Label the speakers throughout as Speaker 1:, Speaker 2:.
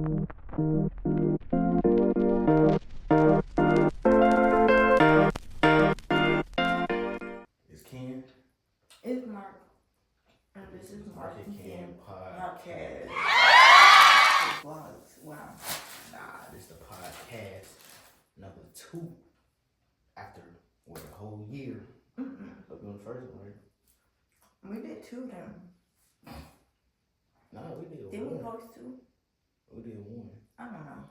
Speaker 1: It's Ken.
Speaker 2: It's Mark. And this is
Speaker 1: Mark.and.ken
Speaker 2: podcast. Vlogs. Wow.
Speaker 1: Nah, this is the podcast number 2 after a whole year. Hope you on the first one, right?
Speaker 2: We did 2 then.
Speaker 1: No, we did
Speaker 2: Didn't
Speaker 1: one.
Speaker 2: we post 2?
Speaker 1: We did one.
Speaker 2: I don't know.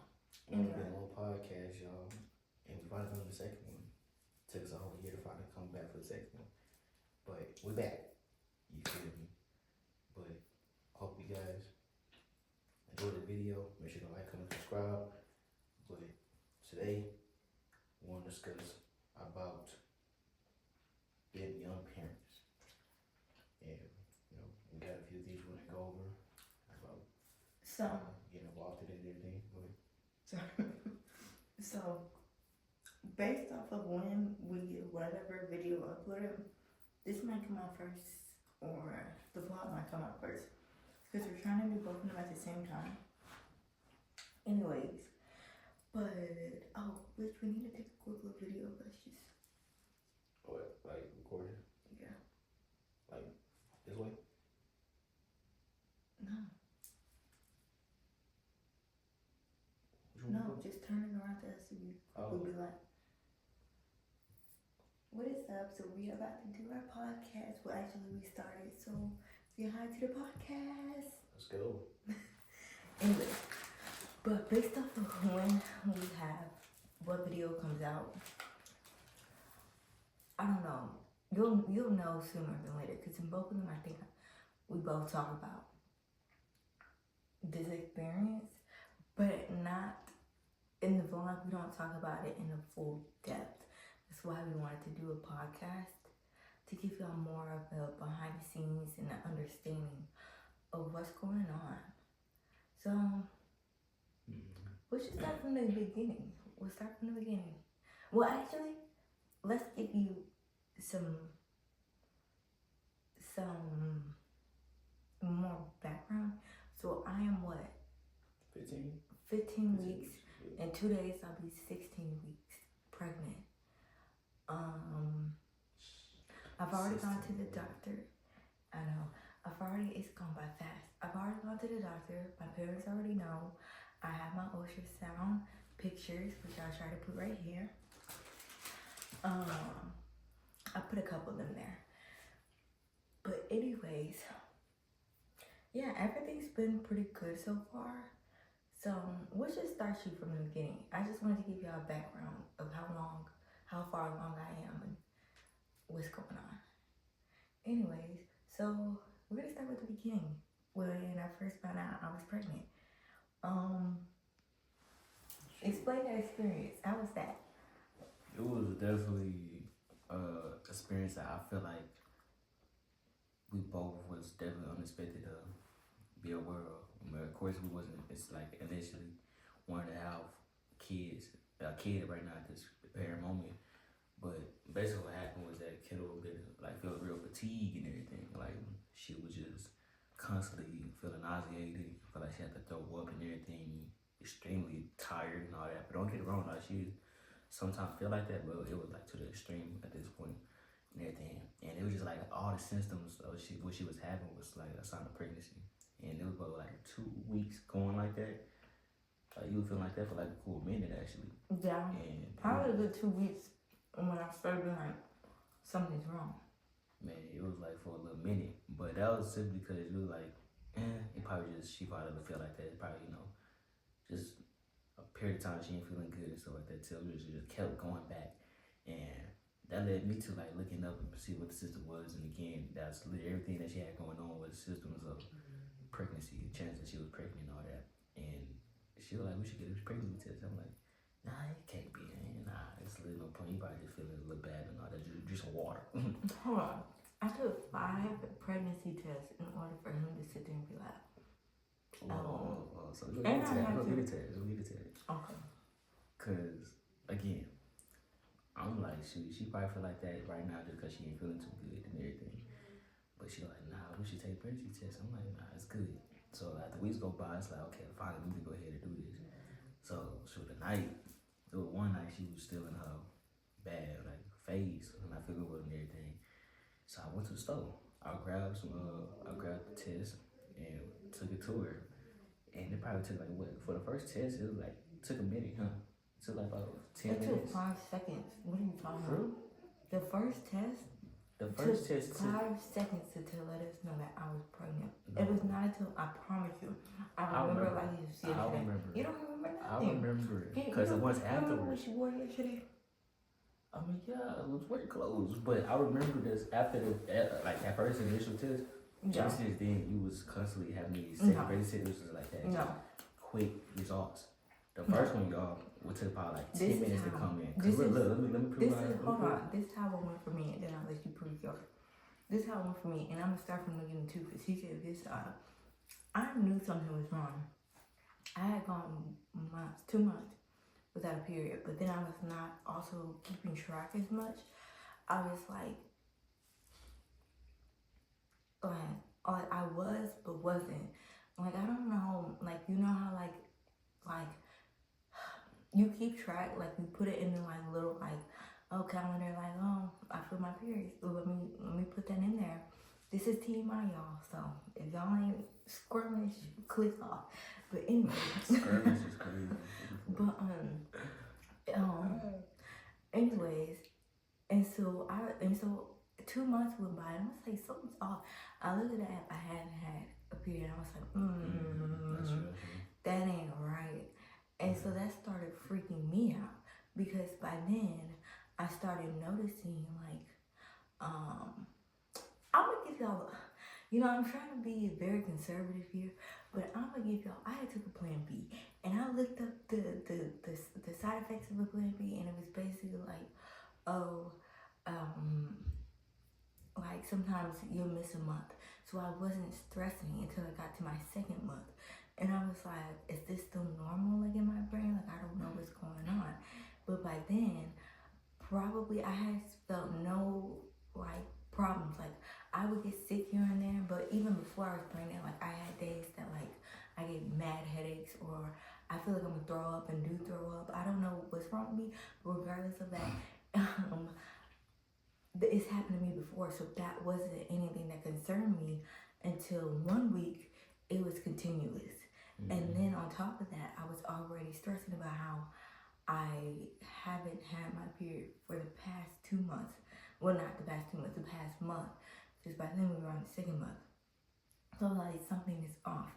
Speaker 1: We only did one podcast, y'all. And we finally done the second one. Took us a whole year to finally come back for the second one. But we're back. You feel me? But hope you guys enjoyed the video. Make sure to like, comment, subscribe. But today we want to discuss about being young parents. And we got a few things we want to go over about getting involved in it and everything.
Speaker 2: So, based off of when we whatever video uploaded, this might come out first, or the vlog might come out first, because we're trying to do both of them at the same time. Anyways, but which we need to take a quick little video of us just.
Speaker 1: What, like recording?
Speaker 2: Yeah.
Speaker 1: Like this way?
Speaker 2: No. No, just turning around to us and we'll be like, what is up? So we are about to do our podcast. Well, actually we started, so say hi to the podcast.
Speaker 1: Let's go.
Speaker 2: Anyway, but based off of when we have what video comes out, I don't know. You'll know sooner than later, because in both of them I think we both talk about this experience, but not in the vlog. We don't talk about it in a full depth. That's why we wanted to do a podcast, to give y'all more of the behind the scenes and the understanding of what's going on. So we'll just start from the beginning. We'll start from the beginning. Well, actually, let's give you some more background. So I am what? 15 weeks. In 2 days, I'll be 16 weeks pregnant. I've already gone to the doctor. I know. It's gone by fast. I've already gone to the doctor. My parents already know. I have my ultrasound pictures, which I'll try to put right here. I put a couple of them there. But anyways, yeah, everything's been pretty good so far. So we'll just start you from the beginning. I just wanted to give y'all a background of how far along I am and what's going on. Anyways, so we're gonna start with the beginning. When I first found out I was pregnant. Explain that experience. How was that?
Speaker 1: It was definitely experience that I feel like we both was definitely unexpected to be aware of. But of course we wasn't. It's like initially wanted to have a kid right now at this very moment. But basically what happened was that kiddo felt real fatigue and everything. Like she was just constantly feeling nauseated, felt like she had to throw up and everything, extremely tired and all that. But don't get it wrong, like she sometimes feel like that, but it was like to the extreme at this point and everything. And it was just like all the symptoms of what she was having was like a sign of pregnancy. And it was about like 2 weeks going like that. Like you were feeling like that for like a cool minute actually.
Speaker 2: Yeah.
Speaker 1: And
Speaker 2: probably the 2 weeks when I started being like, something's wrong.
Speaker 1: Man, it was like for a little minute. But that was simply because it was like, she probably would feel like that. It's probably, just a period of time she ain't feeling good and stuff like that. So it just kept going back. And that led me to like looking up and see what the system was. And again, that's everything that she had going on with systems of pregnancy, the chance that she was pregnant and all that. And she was like, we should get a pregnancy test. I'm like, nah, it can't be. Nah, it's a little no point. You probably just feeling a little bad and all that. Just water.
Speaker 2: Hold on. I took 5 pregnancy tests in order for him to sit there and be like,
Speaker 1: so we'll get to that.
Speaker 2: Okay.
Speaker 1: Cause again, I'm like, she probably feel like that right now just cause she ain't feeling too good and everything. But she like, nah, we should take a pregnancy test. I'm like, nah, it's good. So after weeks go by, it's like, okay, finally we can go ahead and do this. So the night, there was one night she was still in her bad like phase, and I figured with her and everything. So I went to the store. I grabbed the test and took it to her. And it probably took like what for the first test, it was like took a minute, huh? It took like about 10
Speaker 2: It took
Speaker 1: minutes.
Speaker 2: 5 seconds. What are you talking
Speaker 1: For
Speaker 2: about? The first test.
Speaker 1: The first test
Speaker 2: took
Speaker 1: took
Speaker 2: 5 seconds to let us know that I was pregnant.
Speaker 1: No.
Speaker 2: It was not until I promise you. I remember like it was yesterday.
Speaker 1: I remember.
Speaker 2: You don't remember
Speaker 1: I
Speaker 2: nothing.
Speaker 1: remember it
Speaker 2: You
Speaker 1: because it
Speaker 2: don't
Speaker 1: was
Speaker 2: remember
Speaker 1: afterwards.
Speaker 2: what you wore yesterday?
Speaker 1: I mean, yeah, it was wearing clothes, but I remember this after like at first initial test.
Speaker 2: Yeah.
Speaker 1: Just since then, you was constantly having these second grade signals like that.
Speaker 2: No.
Speaker 1: Quick results. The first one, y'all, would take probably like 10
Speaker 2: This is
Speaker 1: minutes to
Speaker 2: how-
Speaker 1: come in.
Speaker 2: this
Speaker 1: Look,
Speaker 2: is-
Speaker 1: let me prove
Speaker 2: This
Speaker 1: my-
Speaker 2: is
Speaker 1: let me
Speaker 2: hold
Speaker 1: prove-
Speaker 2: on. This is how it went for me, and then I'll let you prove yours. This is how it went for me, and I'm gonna start from the beginning too, because he said this. I knew something was wrong. I had gone 2 months without a period, but then I was not also keeping track as much. I was like I was, but wasn't. Like I don't know. Like you know how like you keep track, like you put it in the like little like calendar, like I feel my periods. Let me put that in there. This is TMI, y'all. So if y'all ain't skirmish, click off. But anyway,
Speaker 1: Skirmish is crazy.
Speaker 2: but anyways, and so 2 months went by, and I was like, something's off. I looked at the app. I hadn't had a period. I was like,
Speaker 1: That's true.
Speaker 2: that ain't right. And so that started freaking me out because by then I started noticing like, I'm gonna give y'all, I'm trying to be very conservative here, but I'm gonna give y'all, I had took a plan B and I looked up the side effects of a plan B, and it was basically like, like sometimes you'll miss a month. So I wasn't stressing until I got to my second month. And I was like, is this still normal, like in my brain? Like, I don't know what's going on. But by then, probably I had felt no, like, problems. Like, I would get sick here and there. But even before I was pregnant, like, I had days that, like, I get mad headaches, or I feel like I'm going to throw up and do throw up. I don't know what's wrong with me. But regardless of that, it's happened to me before. So that wasn't anything that concerned me until 1 week it was continuous. And then on top of that, I was already stressing about how I haven't had my period for the past 2 months. Well, not the past 2 months, the past month. Because by then we were on the second month. So like something is off.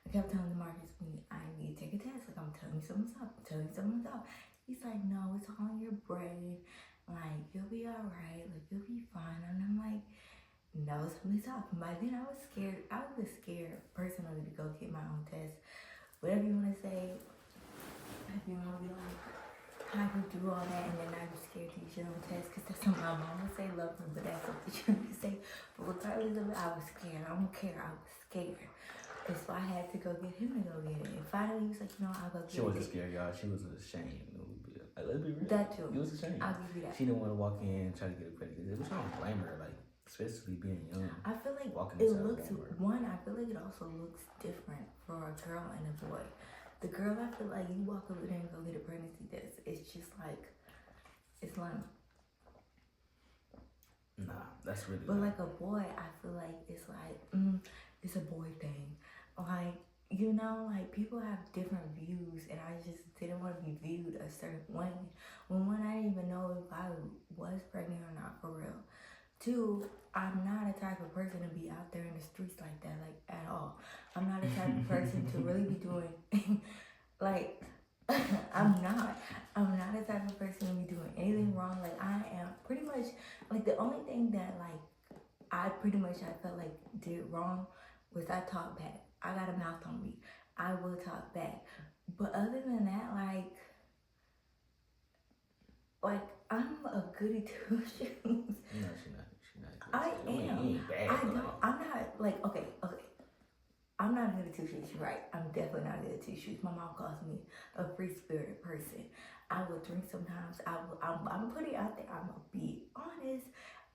Speaker 2: I kept telling the Marcus, I need to take a test. Like I'm telling you something's up. I'm telling you something's up. He's like, no, it's all in your brain. Like you'll be alright. Like you'll be fine. And I'm like, no, something's up. By then I was scared. I was scared personally to go get my own test. Whatever you want to say. If you want to be like, how you do all that, and then I was scared to use your own test, because that's what my mom would say, love me, but that's what you say. But regardless of it, I was scared. I don't care. I was scared. And so I had to go get him to go get it. And finally he was like, I'll go get it.
Speaker 1: She wasn't scared, y'all. She was ashamed. Let's be real.
Speaker 2: That too.
Speaker 1: You was ashamed.
Speaker 2: I'll give you that.
Speaker 1: She didn't want to walk in and try to get a credit. It was not blame her, like, especially being young.
Speaker 2: I feel like
Speaker 1: it
Speaker 2: looks, I feel like it also looks different for a girl and a boy. The girl, I feel like you walk over there and go get a pregnancy test. It's just like, it's lame.
Speaker 1: Nah, that's really.
Speaker 2: But like a boy, I feel like it's like, it's a boy thing. Like, like people have different views, and I just didn't want to be viewed a certain way. When one, I didn't even know if I was pregnant or not for real. Two, I'm not a type of person to be out there in the streets like that, like at all. I'm not a type of person to really be doing, like, I'm not a type of person to be doing anything wrong. Like I am pretty much, like the only thing that like I felt like did wrong was I talked back. I got a mouth on me. I will talk back. But other than that, like I'm a goody two shoes.
Speaker 1: No, she's not.
Speaker 2: I am. I'm not like okay. I'm not a goody two shoes. You're right. I'm definitely not a goody two shoes. My mom calls me a free spirited person. I will drink sometimes. I'm putting it out there. I'm gonna be honest.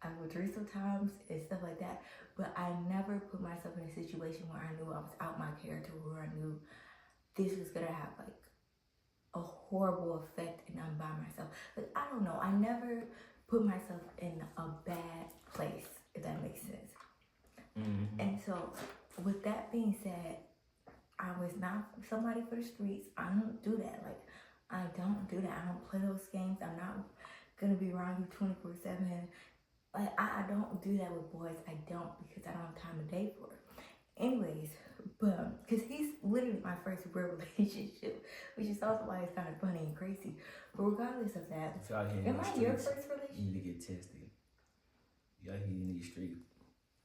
Speaker 2: I would drink sometimes and stuff like that. But I never put myself in a situation where I knew I was out my character, where I knew this was gonna have like a horrible effect and I'm by myself. Like, I don't know. I never put myself in a bad place, if that makes sense.
Speaker 1: Mm-hmm.
Speaker 2: And so, with that being said, I was not somebody for the streets. I don't do that. Like, I don't do that. I don't play those games. I'm not gonna be around you 24/7. Like, I don't do that with boys. I don't, because I don't have time of day for it. Anyways, but because he's literally my first real relationship, which is also why it's kind of funny and crazy. But regardless of that,
Speaker 1: If y'all here in
Speaker 2: am
Speaker 1: the
Speaker 2: I your
Speaker 1: streets,
Speaker 2: first relationship?
Speaker 1: you need to get tested. Y'all here in these streets,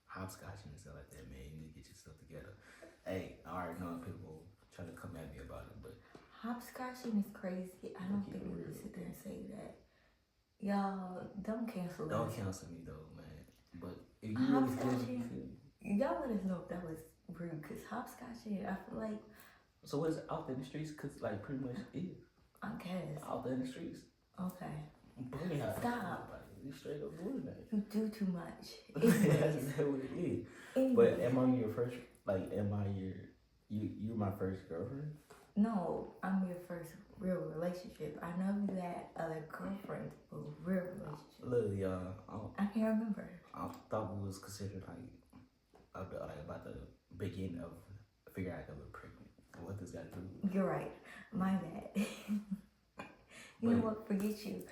Speaker 1: hopscotching and stuff like that, man. You need to get yourself together. Hey, I already know people try to come at me about it, but
Speaker 2: Hopscotching is crazy. I don't think we would sit there and say that. Y'all, don't cancel us.
Speaker 1: Don't cancel me though, man. But if you really feel me,
Speaker 2: y'all let us know if that was rude, because hopscotching, I feel like.
Speaker 1: So what is out there in the streets? Because, like, pretty much is.
Speaker 2: I guess.
Speaker 1: Out there in the streets.
Speaker 2: Okay.
Speaker 1: Bunny house.
Speaker 2: Stop.
Speaker 1: You straight up doing that.
Speaker 2: You do too much.
Speaker 1: That's what it is. But am I your first, like, you're my first girlfriend?
Speaker 2: No, I'm your first real relationship. I know you had other girlfriends, but real relationship.
Speaker 1: Look, y'all.
Speaker 2: I can't remember.
Speaker 1: I thought we was considered, about the beginning of figuring out that we're pregnant. What does that do?
Speaker 2: You're right. My bad. You know what? Forget you.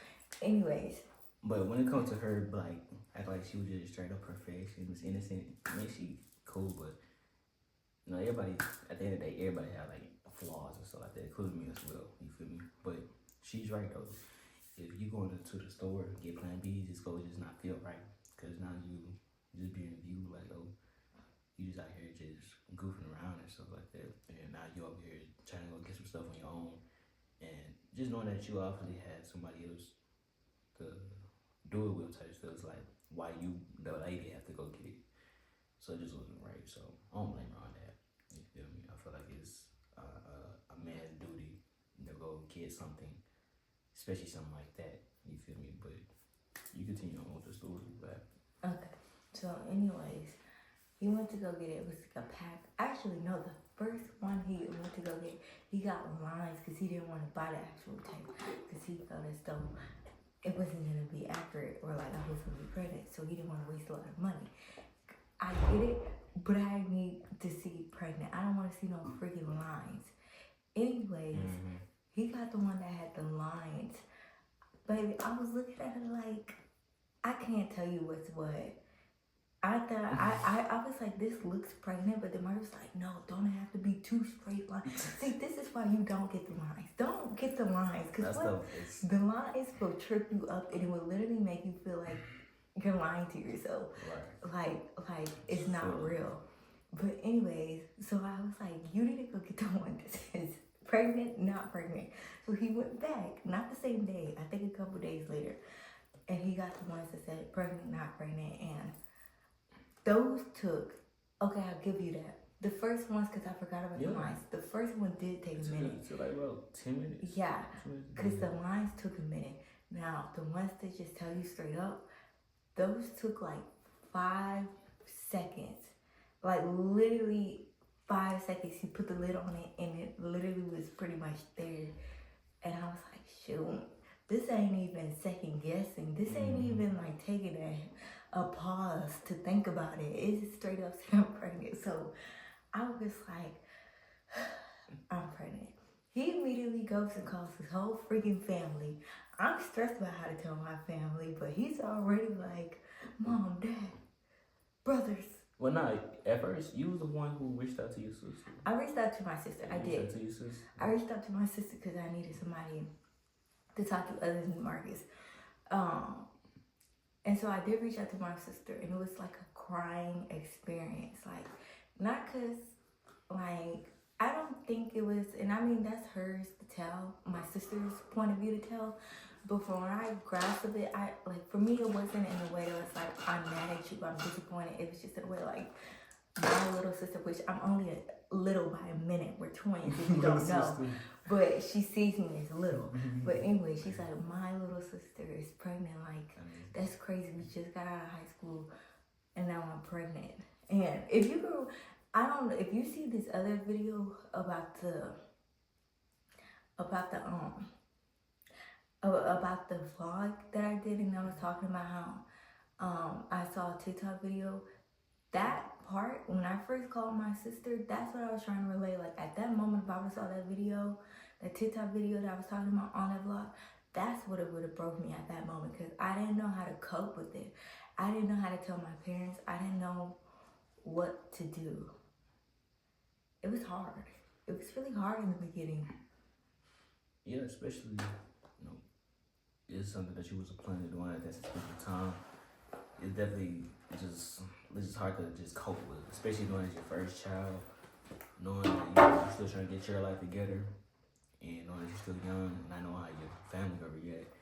Speaker 2: Anyways.
Speaker 1: But when it comes to her, like, act like she was just straight up perfection, was innocent. I mean, she cool, but you know, everybody at the end of the day, everybody have like flaws and stuff like that, including me as well. You feel me? But she's right though. If you go into the store and get Plan B, just not feel right, cause now you just being viewed like, oh, you just out here just goofing around and stuff like that, and now you over here trying to go get some stuff on your own, and just knowing that you obviously had somebody else to do it with type stuff, it's like, why you, the lady, have to go get it? So it just wasn't right. So I don't blame her on that. You feel me? I feel like it's a man's duty to go get something, especially something like that. You feel me? But you continue on with the story, but
Speaker 2: okay. So, anyways, he went to go get it. It was like a pack. Actually, no, the first one he went to go get, he got lines because he didn't want to buy the actual tape because he felt as though it wasn't going to be accurate or like I was going to be pregnant. So he didn't want to waste a lot of money. I get it, but I need to see pregnant. I don't want to see no freaking lines. Anyways, he got the one that had the lines. Baby, I was looking at it like, I can't tell you what's what. I thought, I was like, this looks pregnant, but then Mark was like, no, don't have to be two straight lines. See, this is why you don't get the lines. Don't get the lines, because the lines will trip you up and it will literally make you feel like you're lying to yourself. Right. Like it's not real. But anyways, so I was like, you need to go get the one that says pregnant, not pregnant. So he went back, not the same day, I think a couple days later, and he got the ones that said pregnant, not pregnant, and those took, okay, I'll give you that. The first ones, because I forgot about the lines, the first one did take a minute.
Speaker 1: It took like about 10 minutes?
Speaker 2: Yeah, because the lines took a minute. Now, the ones that just tell you straight up, those took like 5 seconds. Like literally 5 seconds. You put the lid on it and it literally was pretty much there. And I was like, shoot, this ain't even second guessing. This ain't even like taking a pause to think about it. It's straight up saying I'm pregnant. So I was like, I'm pregnant. He immediately goes and calls his whole freaking family. I'm stressed about how to tell my family, but he's already like, Mom, Dad, brothers.
Speaker 1: Well, no, at first, you was the one who reached out to your sister.
Speaker 2: I reached out to my sister. I did.
Speaker 1: You reached out to your sister?
Speaker 2: I reached out to my sister because I needed somebody to talk to other than Marcus. And so I did reach out to my sister, and it was like a crying experience. Like, not because, like, I don't think it was, and I mean, that's hers to tell, my sister's point of view to tell. But from when I grasped it, for me, it wasn't in a way that was like, I'm mad at you, I'm disappointed. It was just in a way like, my little sister, which I'm only little by a minute. We're twins, if you don't know. But she sees me as little. But anyway, she's like, my little sister is pregnant. Like, that's crazy. We just got out of high school and now I'm pregnant. And if you go, I don't know, if you see this other video about the vlog that I did, and I was talking about how I saw a TikTok video. That part, when I first called my sister, that's what I was trying to relay. Like, at that moment, if I would have saw that video, that TikTok video that I was talking about on that vlog, that's what it would have broke me at that moment, because I didn't know how to cope with it. I didn't know how to tell my parents. I didn't know what to do. It was hard. It was really hard in the beginning.
Speaker 1: Yeah, especially, it's something that you was planning on at that specific time. It's definitely it's hard to just cope with, especially knowing it's your first child, knowing that you're still trying to get your life together, and knowing that you're still young, and not knowing how your family gonna react,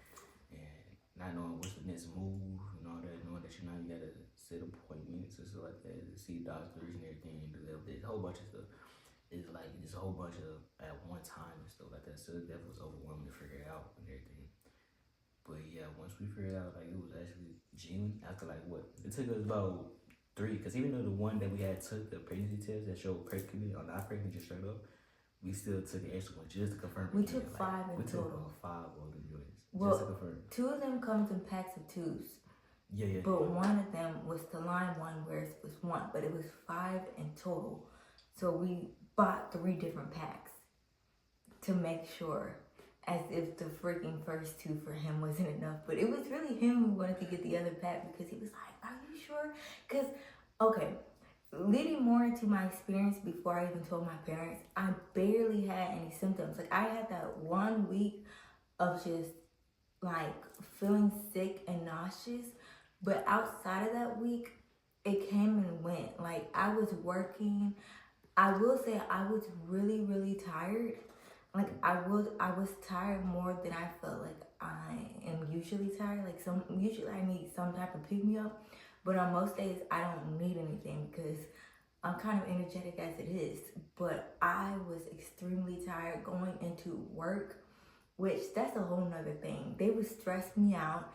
Speaker 1: and not knowing what's the next move, and all that, knowing that you gotta set appointments and stuff like that, to see doctors and everything, and do that. There's a whole bunch of stuff. It's like just a whole bunch of at one time and stuff like that. So it definitely was overwhelming to figure it out and everything. But yeah, once we figured it out, like, it was actually June after, like, what? It took us about 3, because even though the one that we had took the pregnancy test that showed pregnant or not pregnant just straight up, we still took the extra one just to confirm.
Speaker 2: We took 5 in total.
Speaker 1: We took 5 of them joints
Speaker 2: well,
Speaker 1: just to confirm.
Speaker 2: 2 of them comes in packs of 2s.
Speaker 1: Yeah.
Speaker 2: But one of them was the line one, where it was 1, but it was 5 in total. So we bought 3 different packs to make sure, as if the freaking first 2 for him wasn't enough. But it was really him who wanted to get the other pack, because he was like, are you sure? Because, okay, leading more into my experience before I even told my parents, I barely had any symptoms. Like, I had that 1 week of just, like, feeling sick and nauseous. But outside of that week, it came and went. Like, I was working. I will say I was really, really tired. Like, I was tired more than I felt like I am usually tired. Like, usually I need some type of pick me up, but on most days I don't need anything, because I'm kind of energetic as it is. But I was extremely tired going into work, which that's a whole nother thing. They would stress me out.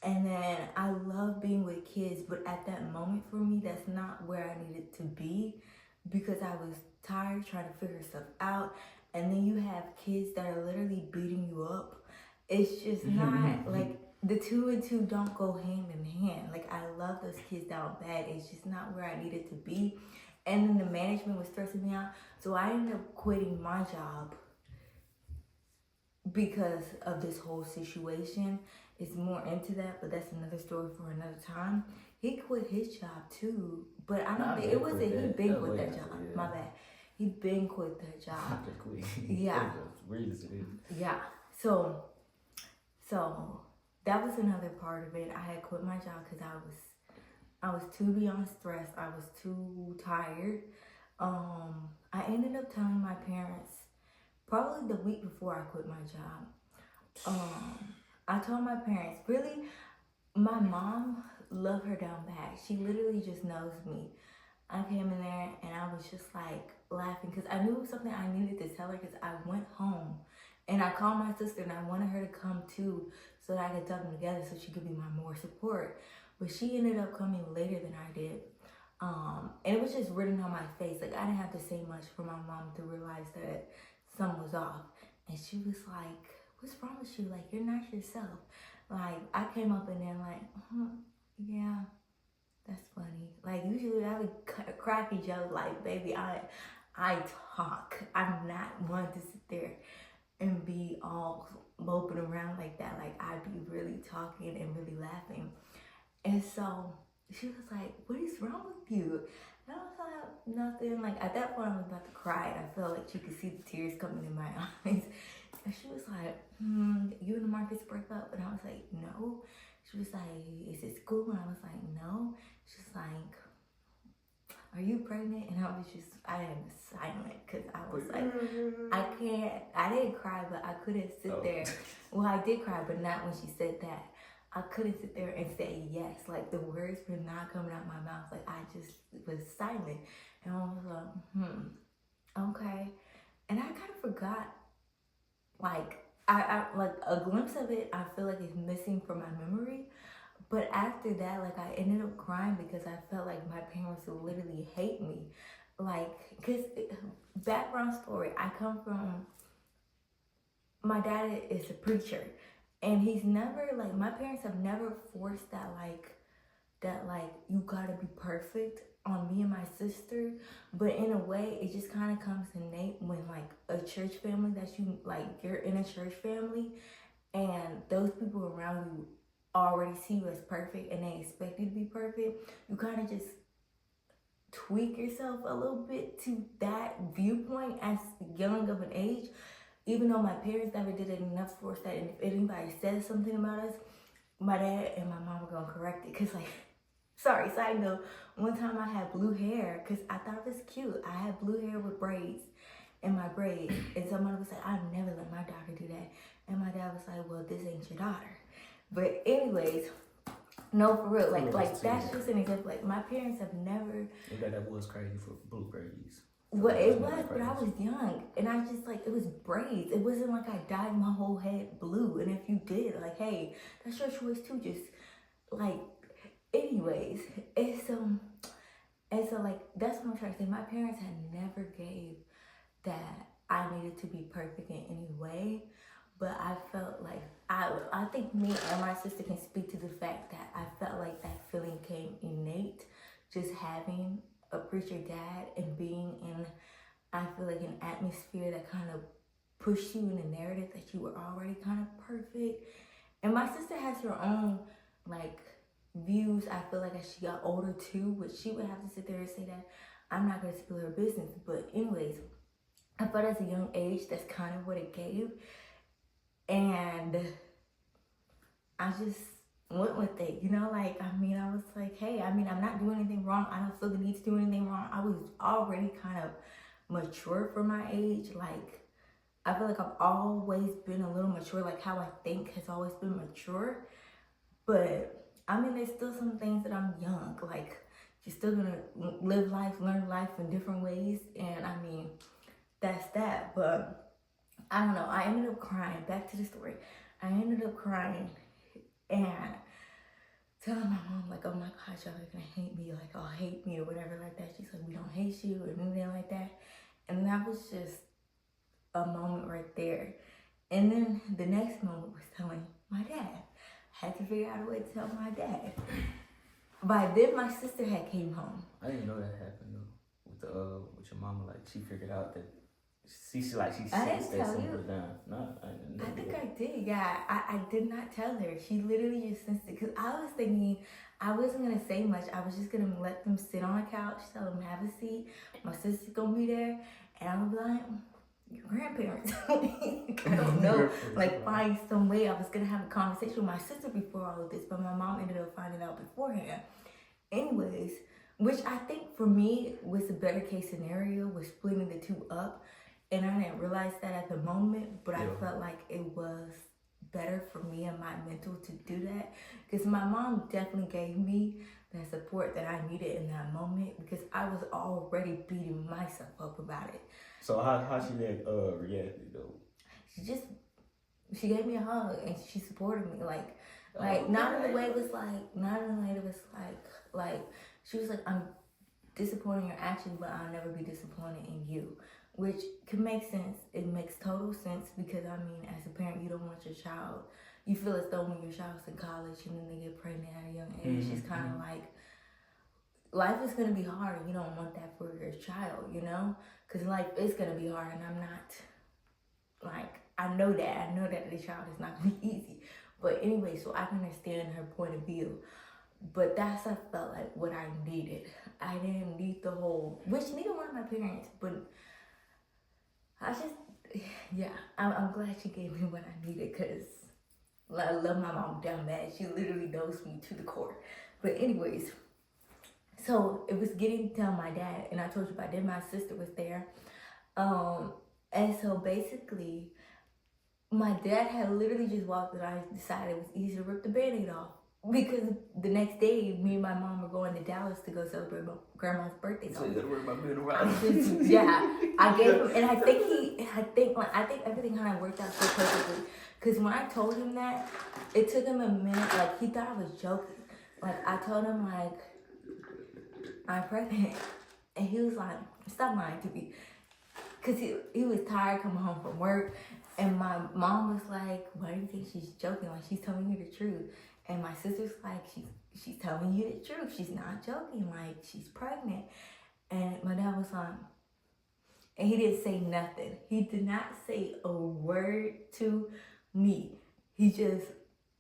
Speaker 2: And then I love being with kids, but at that moment for me, that's not where I needed to be, because I was tired trying to figure stuff out. And then you have kids that are literally beating you up. It's just not, like, the 2 and 2 don't go hand in hand. Like, I love those kids down bad. It's just not where I needed to be. And then the management was stressing me out. So I ended up quitting my job because of this whole situation. It's more into that, but that's another story for another time. He quit his job too, but I don't think it was he been quit that job. Yeah. My bad. He been quit that job. Yeah. Yeah. So that was another part of it. I had quit my job because I was too beyond stressed. I was too tired. I ended up telling my parents probably the week before I quit my job. I told my parents, really, my mom, love her down bad. She literally just knows me. I came in there and I was just like laughing, because I knew it was something I needed to tell her, because I went home and I called my sister and I wanted her to come too, so that I could tell them together so she could be my more support. But she ended up coming later than I did. And it was just written on my face. Like, I didn't have to say much for my mom to realize that something was off. And she was like, what's wrong with you? Like, you're not yourself. Like, I came up in there like, yeah, that's funny. Like, usually I would crack a joke like, baby, I talk. I'm not one to sit there and be all moping around like that. Like, I'd be really talking and really laughing. And so she was like, what is wrong with you? And I was like, nothing. Like, at that point, I was about to cry. And I felt like she could see the tears coming in my eyes. And she was like, you and the Marcus break up? And I was like, no. She was like, is it school? And I was like, no. She's like, are you pregnant? And I am silent, because I was like, I didn't cry, but I couldn't sit there. Well, I did cry, but not when she said that. I couldn't sit there and say yes. Like, the words were not coming out my mouth. Like, I just was silent. And I was like, Okay. And I kind of forgot, like, I like a glimpse of it, I feel like it's missing from my memory. But after that, like, I ended up crying because I felt like my parents would literally hate me. Like, because, background story, I come from, my dad is a preacher. And he's never, like, my parents have never forced that, you gotta be perfect on me and my sister. But in a way, it just kind of comes innate when, like, a church family that you, like, you're in a church family and those people around you already see you as perfect and they expect you to be perfect. You kind of just tweak yourself a little bit to that viewpoint as young of an age, even though my parents never did enough for us that, and if anybody says something about us, my dad and my mom were gonna correct it. Cause, like, sorry, side note, one time I had blue hair because I thought it was cute. I had blue hair with braids in my braids, and someone was like, I'd never let my daughter do that. And my dad was like, well, this ain't your daughter. But anyways, no, for real, like that's just an example. Like, my parents have never.
Speaker 1: That was crazy for blue braids.
Speaker 2: Well, it was, but I was young, and I just, like, it was braids. It wasn't like I dyed my whole head blue. And if you did, like, hey, that's your choice too. Just, like, anyways, and so like, that's what I'm trying to say. My parents had never gave that I needed to be perfect in any way, but I felt like I think me and my sister can speak to the fact that I felt like that feeling came innate, just having a preacher dad and being in, I feel like, an atmosphere that kind of pushed you in a narrative that you were already kind of perfect. And my sister has her own, like, views, I feel like, as she got older too, but she would have to sit there and say that. I'm not gonna spill her business, but anyways, I thought as a young age that's kind of what it gave, and I just went with it, like, I mean, I was like, hey, I mean, I'm not doing anything wrong. I don't feel the need to do anything wrong. I was already kind of mature for my age. Like, I feel like I've always been a little mature, like how I think has always been mature. But I mean, there's still some things that I'm young, like, you're still gonna live life, learn life in different ways. And I mean, that's that. But I don't know, I ended up crying. Back to the story. I ended up crying and telling my mom, like, oh my gosh, y'all are gonna hate me, like, oh, hate me or whatever like that. She's like, we don't hate you or anything like that. And that was just a moment right there. And then the next moment was telling my dad. Had to figure out a way to tell my dad. By then, my sister had came home.
Speaker 1: I didn't know that happened though. With your mama, like, she figured out that she sensed that something was down. No,
Speaker 2: I think I did. Yeah, I did not tell her. She literally just sensed it, because I was thinking I wasn't gonna say much. I was just gonna let them sit on the couch, tell them have a seat. My sister's gonna be there, and I'm gonna be like, your grandparents. I don't know. Like, find some way. I was gonna have a conversation with my sister before all of this, but my mom ended up finding out beforehand. Anyways, which I think for me was the better case scenario, was splitting the two up. And I didn't realize that at the moment, but I felt like it was better for me and my mental to do that, because my mom definitely gave me that support that I needed in that moment, because I was already beating myself up about it.
Speaker 1: So how she reacted though?
Speaker 2: She gave me a hug and she supported me, not in the way it was like she was like, I'm disappointed in your actions, but I'll never be disappointed in you, which can make sense. It makes total sense, because I mean, as a parent, you don't want your child, you feel as though when your child's in college and then they get pregnant at a young age, it's kind of like, life is going to be hard, and you don't want that for your child, because life is going to be hard, and I'm not, like, I know that the child is not going to be easy. But anyway, so I can understand her point of view. But that's, I felt like, what I needed. I didn't need the whole, which neither one of my parents, but I just, yeah, I'm glad she gave me what I needed, because I love my mom down bad. She literally knows me to the core. But anyways, so it was getting to tell my dad, and I told you about that, my sister was there. And so basically, my dad had literally just walked in. I decided it was easy to rip the Band-Aid off. because the next day, me and my mom were going to Dallas to go celebrate my grandma's birthday.
Speaker 1: So you gotta worry about being
Speaker 2: I
Speaker 1: around.
Speaker 2: just, yeah, I gave him, and I think everything kind of worked out so perfectly. Cause when I told him that, it took him a minute. Like he thought I was joking. Like I told him like I'm pregnant, and he was like, "Stop lying to me," cause he was tired coming home from work, and my mom was like, "Why do you think she's joking? Like she's telling you the truth." And my sister's like, she's telling you the truth. She's not joking. Like she's pregnant. And my dad was like, and he didn't say nothing. He did not say a word to me. He just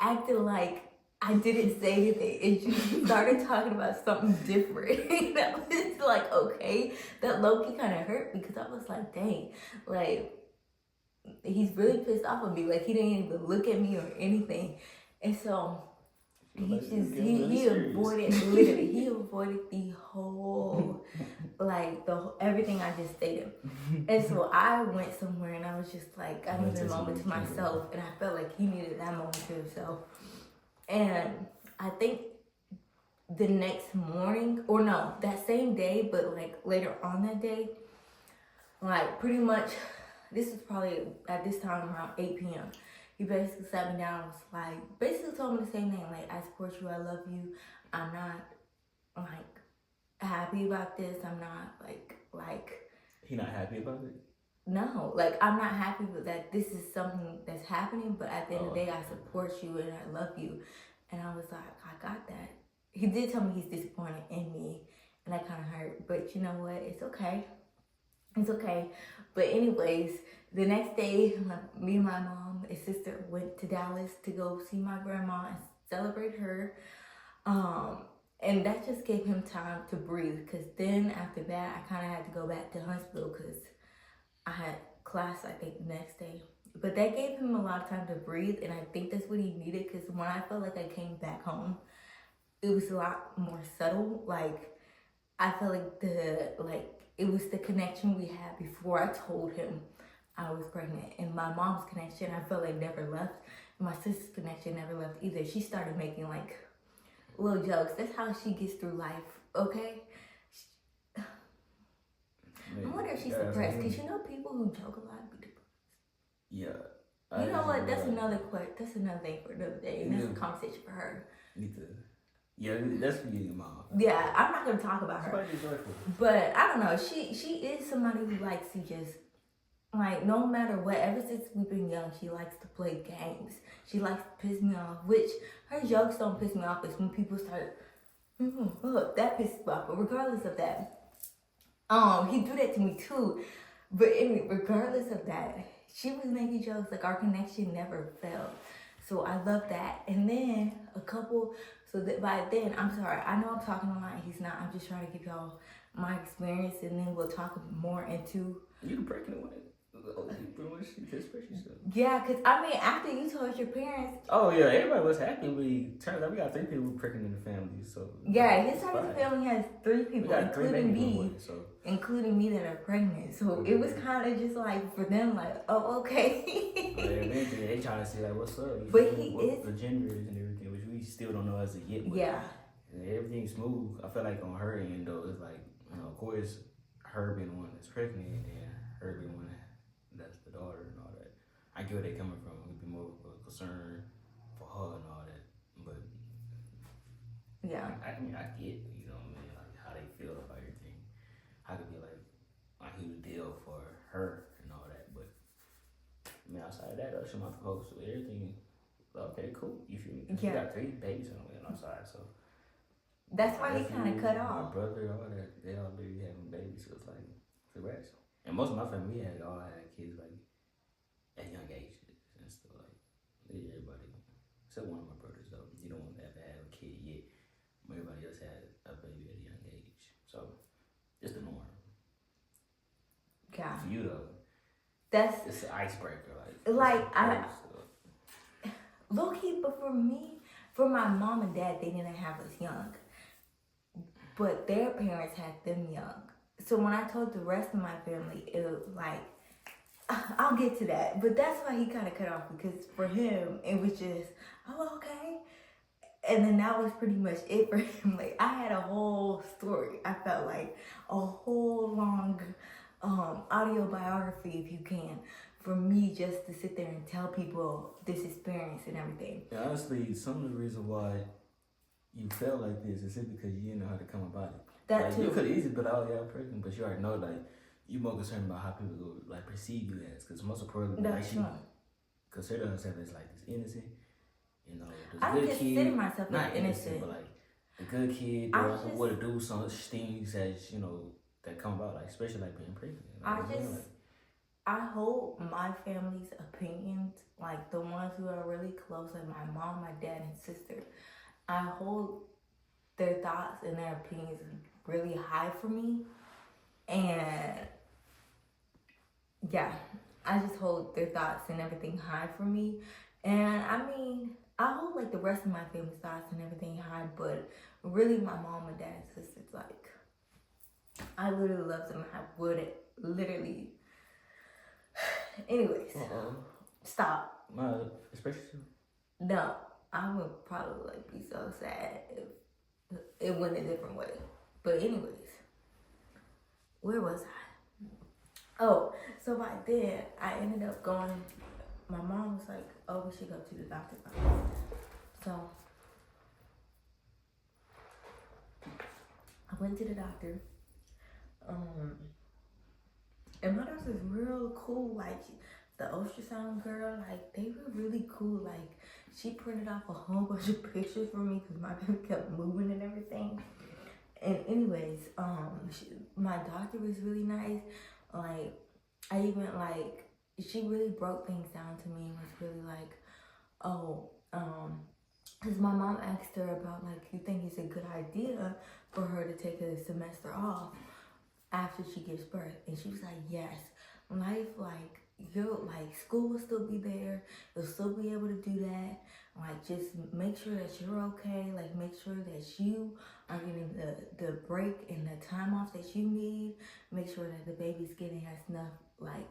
Speaker 2: acted like I didn't say anything. And she started talking about something different. And I was like, okay. That low-key kind of hurt because I was like, dang, like he's really pissed off at me. Like he didn't even look at me or anything. And so he avoided the whole everything I just stated. And so I went somewhere and I was just like, I needed a moment to myself, and I felt like he needed that moment to himself. And I think the next morning, or no, that same day, but like later on that day, like pretty much, this was probably at this time around 8 p.m. He basically sat me down and was like, basically told me the same thing, like, I support you, I love you, I'm not, like, happy about this, I'm not, like.
Speaker 1: He not happy about it?
Speaker 2: No, like, I'm not happy with that this is something that's happening, but at the end of the day, I support you and I love you. And I was like, I got that. He did tell me he's disappointed in me, and that kind of hurt, but you know what, it's okay. It's okay. But anyways, the next day, me and my mom and sister went to Dallas to go see my grandma and celebrate her. And that just gave him time to breathe. Because then after that, I kind of had to go back to Huntsville because I had class, I think, the next day. But that gave him a lot of time to breathe. And I think that's what he needed. Because when I felt like I came back home, it was a lot more subtle. Like, I felt like it was the connection we had before I told him I was pregnant. And my mom's connection, I felt like never left. My sister's connection never left either. She started making like little jokes. That's how she gets through life, okay? I wonder if she's depressed, because you know people who joke a lot be depressed.
Speaker 1: Yeah.
Speaker 2: You know what? That's another thing for another day. And that's a conversation for her.
Speaker 1: Need to. Yeah, that's for you, your mom.
Speaker 2: Yeah, I'm not gonna talk about her.
Speaker 1: Somebody's joyful.
Speaker 2: But I don't know. She is somebody who likes to just, like, no matter what. Ever since we've been young, she likes to play games. She likes to piss me off. Which her jokes don't piss me off. It's when people start, that pisses me off. But regardless of that, he do that to me too. But anyway, regardless of that, she was making jokes. Like, our connection never fell. So I love that. And then so that by then, I'm sorry, I know I'm talking a lot. He's not. I'm just trying to give y'all my experience, and then we'll talk more into.
Speaker 1: You the pregnant one. Pretty much stuff.
Speaker 2: Yeah, because I mean, after you told your parents.
Speaker 1: Oh yeah, everybody was happy. Turns out we got 3 people pregnant in the family. So
Speaker 2: yeah, his side of the family has 3 people, including me,
Speaker 1: so.
Speaker 2: including me that are pregnant. So it was kind of just like for them, like, oh, okay.
Speaker 1: They trying to see like what's up.
Speaker 2: But
Speaker 1: what the gender is and everything, which we still don't know as of yet. But
Speaker 2: yeah.
Speaker 1: Everything's smooth. I feel like on her end though, it's like, of course, her being the one that's pregnant, and then her being the one that's the daughter and all that. I get where they coming from. We'd be more concerned for her and all that. But
Speaker 2: yeah,
Speaker 1: I mean, I get, like how they feel about everything. How could be like a huge deal for her and all that. But I mean, outside of that, she not supposed to everything. Okay, cool. You feel me? She got 3 babies on the outside, so.
Speaker 2: That's why he kind of cut off.
Speaker 1: My brother, all that, they all be having babies, so it's like, congrats. And most of my family, we all had kids like at young ages and stuff like. Everybody, except one of my brothers though, he don't want to have a kid yet. But everybody else had a baby at a young age, so it's the norm.
Speaker 2: Yeah.
Speaker 1: For you though, it's an icebreaker,
Speaker 2: low key, but for me, for my mom and dad, they didn't have us young. But their parents had them young. So when I told the rest of my family, it was like, I'll get to that. But that's why he kind of cut off, because for him, it was just, oh, okay. And then that was pretty much it for him. Like, I had a whole story. I felt like a whole long audio biography, if you can, for me just to sit there and tell people this experience and everything.
Speaker 1: And honestly, some of the reason why you felt like this is it because you didn't know how to come about it.
Speaker 2: That
Speaker 1: like,
Speaker 2: too.
Speaker 1: You could have easily been out there person, but you already know, like, you more concerned about how people go, like, perceive you as. Because most importantly, like, she consider herself as, like, this innocent, you know, this
Speaker 2: I
Speaker 1: good
Speaker 2: just
Speaker 1: kid.
Speaker 2: consider myself
Speaker 1: Not
Speaker 2: as innocent.
Speaker 1: But, like, the good kid who would have do some things as, you know, that come about, like, especially, like, being pregnant.
Speaker 2: I hope my family's opinions, like the ones who are really close, like my mom, my dad, and sister, I hold their thoughts and their opinions really high for me. And yeah, I just hold their thoughts and everything high for me. And I mean, I hold like the rest of my family's thoughts and everything high, but really my mom and dad and sisters, like, I literally love them. I would literally. Anyways, stop.
Speaker 1: Especially.
Speaker 2: No, I would probably like be so sad if it went a different way. But anyways, where was I? Oh, so by then I ended up going. My mom was like, "Oh, we should go to the doctor's office." So I went to the doctor. And my doctor's real cool. Like, the ultrasound girl, like, they were really cool. Like, she printed off a whole bunch of pictures for me because my baby kept moving and everything. And anyways, my doctor was really nice. Like, I even, like, she really broke things down to me and was really like, because my mom asked her about, like, you think it's a good idea for her to take a semester off after she gives birth? And she was like, yes. Life, like, school will still be there. You'll still be able to do that. Like, just make sure that you're okay. Like, make sure that you are getting the break and the time off that you need. Make sure that the baby's getting enough, like,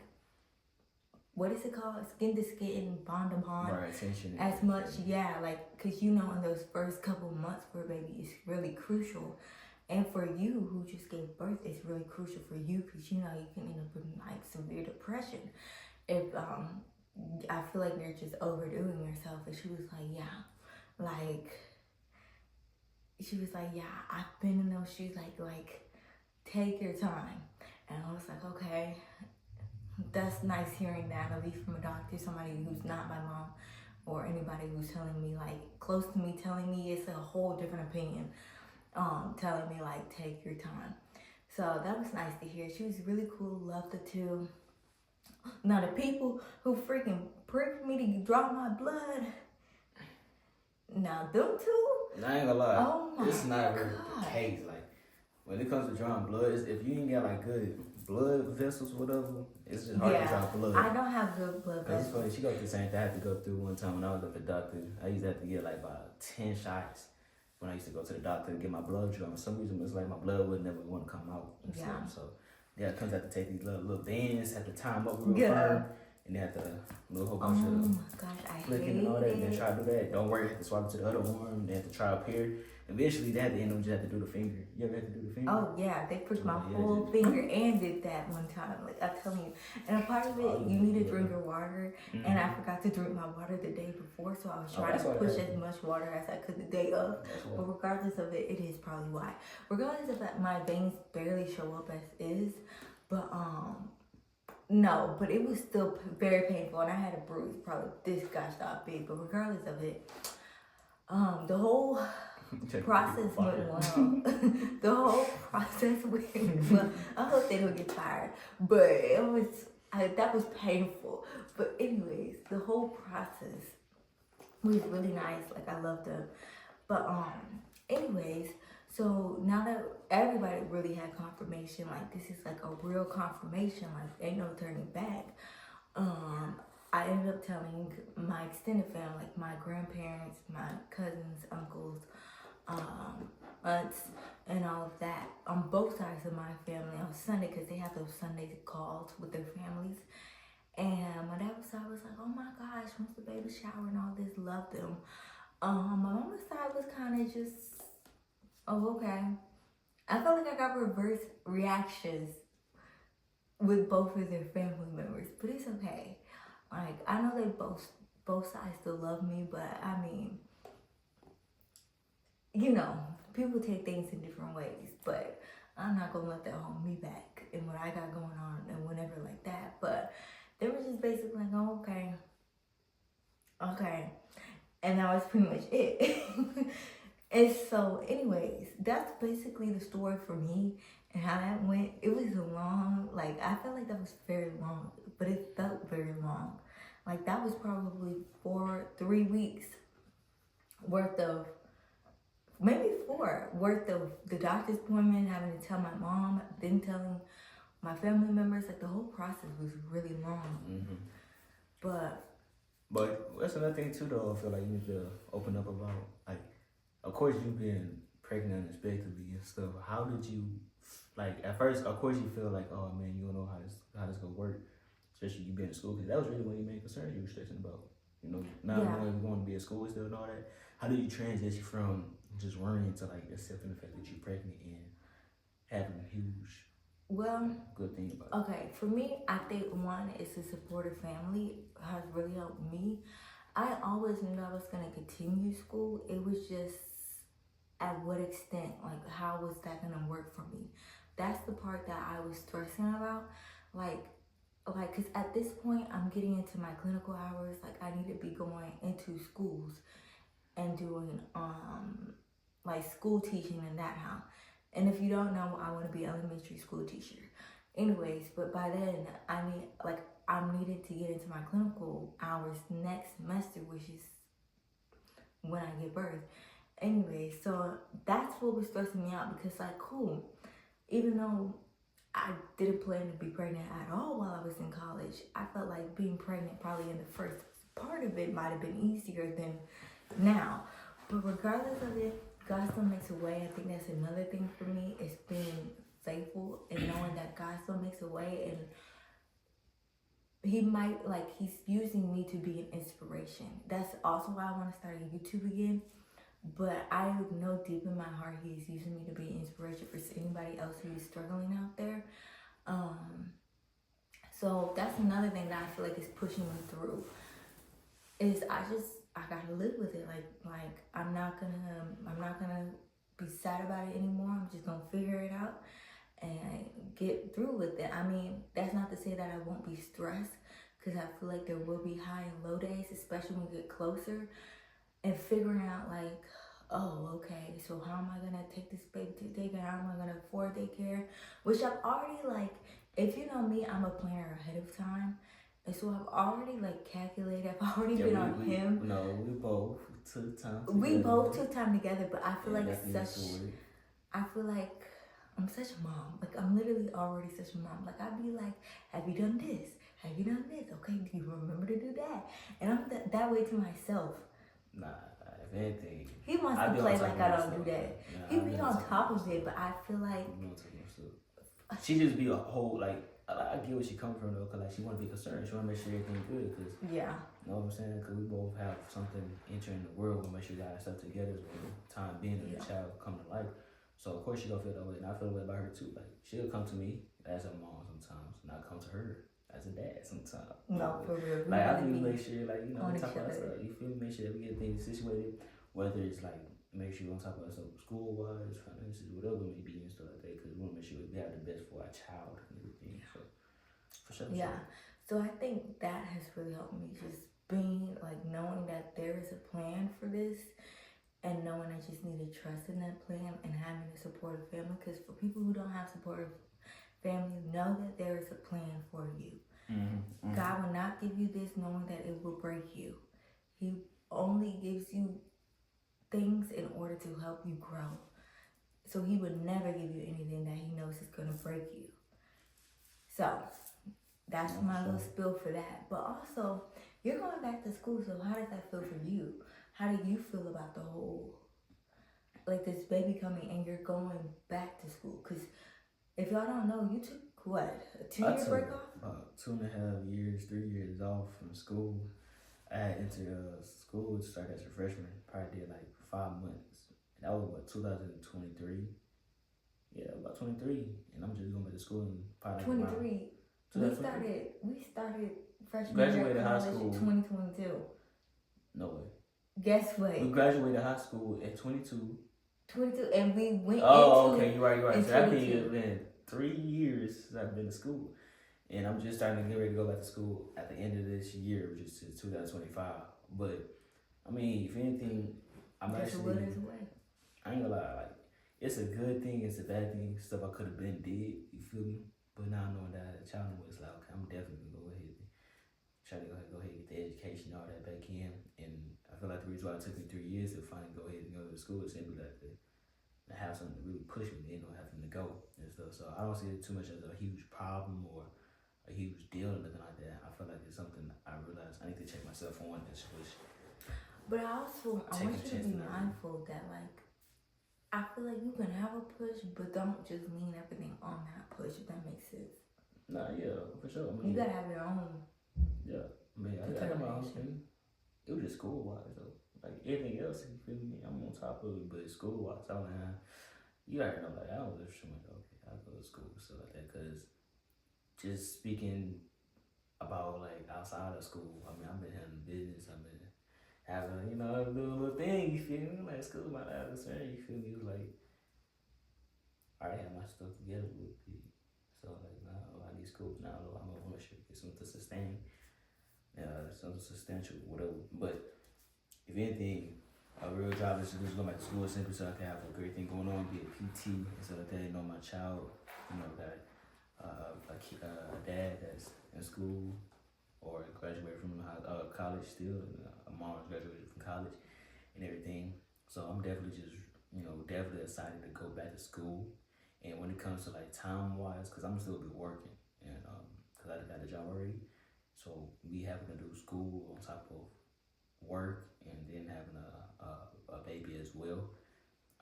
Speaker 2: what is it called? Skin to skin, bond to bond.
Speaker 1: Right, attention.
Speaker 2: As much, yeah, like, because you know, in those first couple months for a baby, it's really crucial. And for you who just gave birth, it's really crucial for you because, you know, you can end up in, like, severe depression if I feel like you're just overdoing yourself. And she was like, yeah, I've been in those shoes, like, take your time. And I was like, okay, that's nice hearing that, at least from a doctor, somebody who's not my mom or anybody who's telling me, like, close to me, telling me it's a whole different opinion. Telling me, like, take your time. So that was nice to hear. She was really cool, loved her too. Now the people who freaking pricked me to draw my blood, now them two,
Speaker 1: I ain't gonna lie,
Speaker 2: oh my
Speaker 1: it's not really
Speaker 2: God.
Speaker 1: the case. Like, when it comes to drawing blood, if you ain't got, like, good blood vessels, whatever, it's just hard to draw blood.
Speaker 2: I don't have good blood vessels.
Speaker 1: It's funny, she go through the same thing I had to go through one time when I was at the doctor. I used to have to get, like, about 10 shots when I used to go to the doctor to get my blood drawn. For some reason, it was like my blood would never want to come out and stuff. So, it comes out to take these little bands, have to tie them up real firm, and they have to do a whole bunch of flicking and all that, and then try to do that. Don't worry, have to swap it to the other arm, they have to try up here. Eventually, they had to end up just have to do the finger. You ever had to do the finger?
Speaker 2: Oh yeah, they pushed my whole finger and did that one time. Like, I'm telling you. And a part of it, you need to drink your water. Mm-hmm. And I forgot to drink my water the day before, so I was trying to push as much water as I could the day of. But regardless of it, it is probably why. Regardless of that, my veins barely show up as is. But no, but it was still very painful, and I had a bruise, probably this gosh darn big. But regardless of it, the whole process went well. The whole process went well. I hope they don't get fired, but that was painful. But anyways, the whole process was really nice. Like, I loved them. But anyways, so now that everybody really had confirmation, like, this is like a real confirmation, like, ain't no turning back. I ended up telling my extended family, like my grandparents, my cousins, uncles, aunts, and all of that on both sides of my family on Sunday, because they have those Sunday calls with their families. And my dad was like, oh my gosh, once the baby shower and all this, love them. My mama's side was kind of just, oh, okay. I felt like I got reverse reactions with both of their family members, but it's okay. Like, I know they both sides still love me, but I mean, you know, people take things in different ways, but I'm not gonna let that hold me back and what I got going on and whatever like that. But they were just basically like, oh, okay, okay. And that was pretty much it. And so, anyways, that's basically the story for me and how that went. It was long, like, I felt like that was very long, but it felt very long. Like, that was probably 3 weeks worth of, maybe 4 worth of the doctor's appointment, having to tell my mom, then telling my family members. Like, the whole process was really long.
Speaker 1: Mm-hmm.
Speaker 2: But
Speaker 1: that's another thing too, though. I feel like you need to open up about, like, of course you being pregnant unexpectedly and stuff. How did you, like, at first? Of course you feel like, oh man, you don't know how this gonna work, especially you being in school, because that was really one of your main concerns you were stressing about. You know, not
Speaker 2: yeah.
Speaker 1: knowing you're going to be at school still and all that. How do you transition from just worrying to like accepting the fact that you're pregnant and having a huge good thing about it?
Speaker 2: Okay, for me, I think one is a supportive family has really helped me. I always knew I was gonna continue school. It was just at what extent, like how was that gonna work for me? That's the part that I was stressing about. Like, cause at this point I'm getting into my clinical hours. Like, I need to be going into schools and doing like school teaching and that how. And if you don't know, I want to be an elementary school teacher. Anyways, but by then I'm needed to get into my clinical hours next semester, which is when I give birth. Anyway, so that's what was stressing me out, because like, cool, even though I didn't plan to be pregnant at all while I was in college, I felt like being pregnant probably in the first part of it might have been easier than now. But regardless of it, God still makes a way. I think that's another thing for me, is being faithful and knowing that God still makes a way, and he's using me to be an inspiration. That's also why I want to start a YouTube again. But I know deep in my heart he's using me to be an inspiration for anybody else who is struggling out there. So that's another thing that I feel like is pushing me through. Is I gotta live with it. Like I'm not gonna be sad about it anymore. I'm just gonna figure it out and get through with it. I mean, that's not to say that I won't be stressed, because I feel like there will be high and low days, especially when we get closer, and figuring out like, oh, okay, so how am I gonna take this baby to daycare? How am I gonna afford daycare? Which I've already, like, if you know me, I'm a planner ahead of time. And so I've already like calculated, I've already been on him.
Speaker 1: No, we both took time together.
Speaker 2: We both took time together, but I feel I feel like I'm such a mom. Like, I'm literally already such a mom. Like, I'd be like, have you done this? Have you done this? Okay, do you remember to do that? And I'm that way to myself.
Speaker 1: Nah, if anything.
Speaker 2: He wants to play like I don't do that. He be on top of it, but I feel like
Speaker 1: she just be a whole, like, I get where she comes from though, cause like she want to be concerned. She want to make sure everything's good, cause you know what I'm saying. Cause we both have something entering the world. We make sure we got our stuff together when time being and the child come to life. So of course she gonna feel that way, and I feel that way about her too. Like, she'll come to me as a mom sometimes, and I come to her as a dad sometimes.
Speaker 2: No, for real.
Speaker 1: Like, I need to make sure, like, you know, on top of that stuff. You feel me? Make sure that we get things situated, whether it's like make sure we're on top of us school wise, finances, whatever it may be, and stuff like that. Because we want to make sure we have the best for our child and everything. So, for sure.
Speaker 2: Yeah. So I think that has really helped me, just being like knowing that there is a plan for this, and knowing I just need to trust in that plan and having a supportive family. Because for people who don't have supportive family, know that there is a plan for you. Mm-hmm. God will not give you this knowing that it will break you. He only gives you things in order to help you grow. So he would never give you anything that he knows is going to break you. So that's my little spill for that. But also, you're going back to school, so how does that feel for you? How do you feel about the whole, like, this baby coming and you're going back to school? Because if y'all don't know, you took what, a 2-year break off?
Speaker 1: About 2.5 years, 3 years off from school. I had entered school to start as a freshman. Probably did like 5 months. And that was what 2023. Yeah, about 23, and I'm just going back to school in probably
Speaker 2: 23. We started freshman
Speaker 1: graduated
Speaker 2: year
Speaker 1: high
Speaker 2: college
Speaker 1: school
Speaker 2: in 2022.
Speaker 1: No way.
Speaker 2: Guess what?
Speaker 1: We graduated high school at 22.
Speaker 2: 22, and we went
Speaker 1: okay, you're right. So that
Speaker 2: means
Speaker 1: been 3 years since I've been to school. And I'm just starting to get ready to go back to school at the end of this year, which is 2025. But, I mean, if anything, I'm actually, I ain't gonna lie, like, it's a good thing, it's a bad thing, stuff I could have been did, you feel me? But now knowing that I had a child, it's like, okay, I'm definitely gonna go ahead and try to go ahead and get the education, all that back in. And I feel like the reason why it took me 3 years to finally go ahead and go to school is simply that to have something to really push me, you know, having to go and stuff. So I don't see it too much as a huge problem or a huge deal or nothing like that. I feel like it's something I realize I need to check myself on and switch.
Speaker 2: But I want you to be mindful that, like, I feel like you can have a push, but don't just lean everything on that push, if that makes sense.
Speaker 1: Nah, yeah, for sure. I mean,
Speaker 2: you gotta have your own.
Speaker 1: Yeah, I mean, I got my own thing. It was just school wise though. Like everything else, you feel me? I'm on top of it, but school wise, I don't have. You already know, like I don't live so much. Okay, I go to school and stuff like that. Cause just speaking about like outside of school, I mean, I've been having business. I've been having, you know, a little thing. You feel me? Like school, my concern. You feel me? It was like I already have my stuff together with it. So like now I need school now. I'm gonna make sure to get something to sustain. Something substantial, whatever. But if anything, a real job is to just go back to school simply so I can have a great thing going on, be a PT, and so that they know my child, you know, got a dad that's in school or graduated from college still, and a mom graduated from college and everything. So I'm definitely just, you know, definitely excited to go back to school. And when it comes to like time wise, because I'm still be working, and because I got a job already. So we having to do school on top of work and then having a baby as well.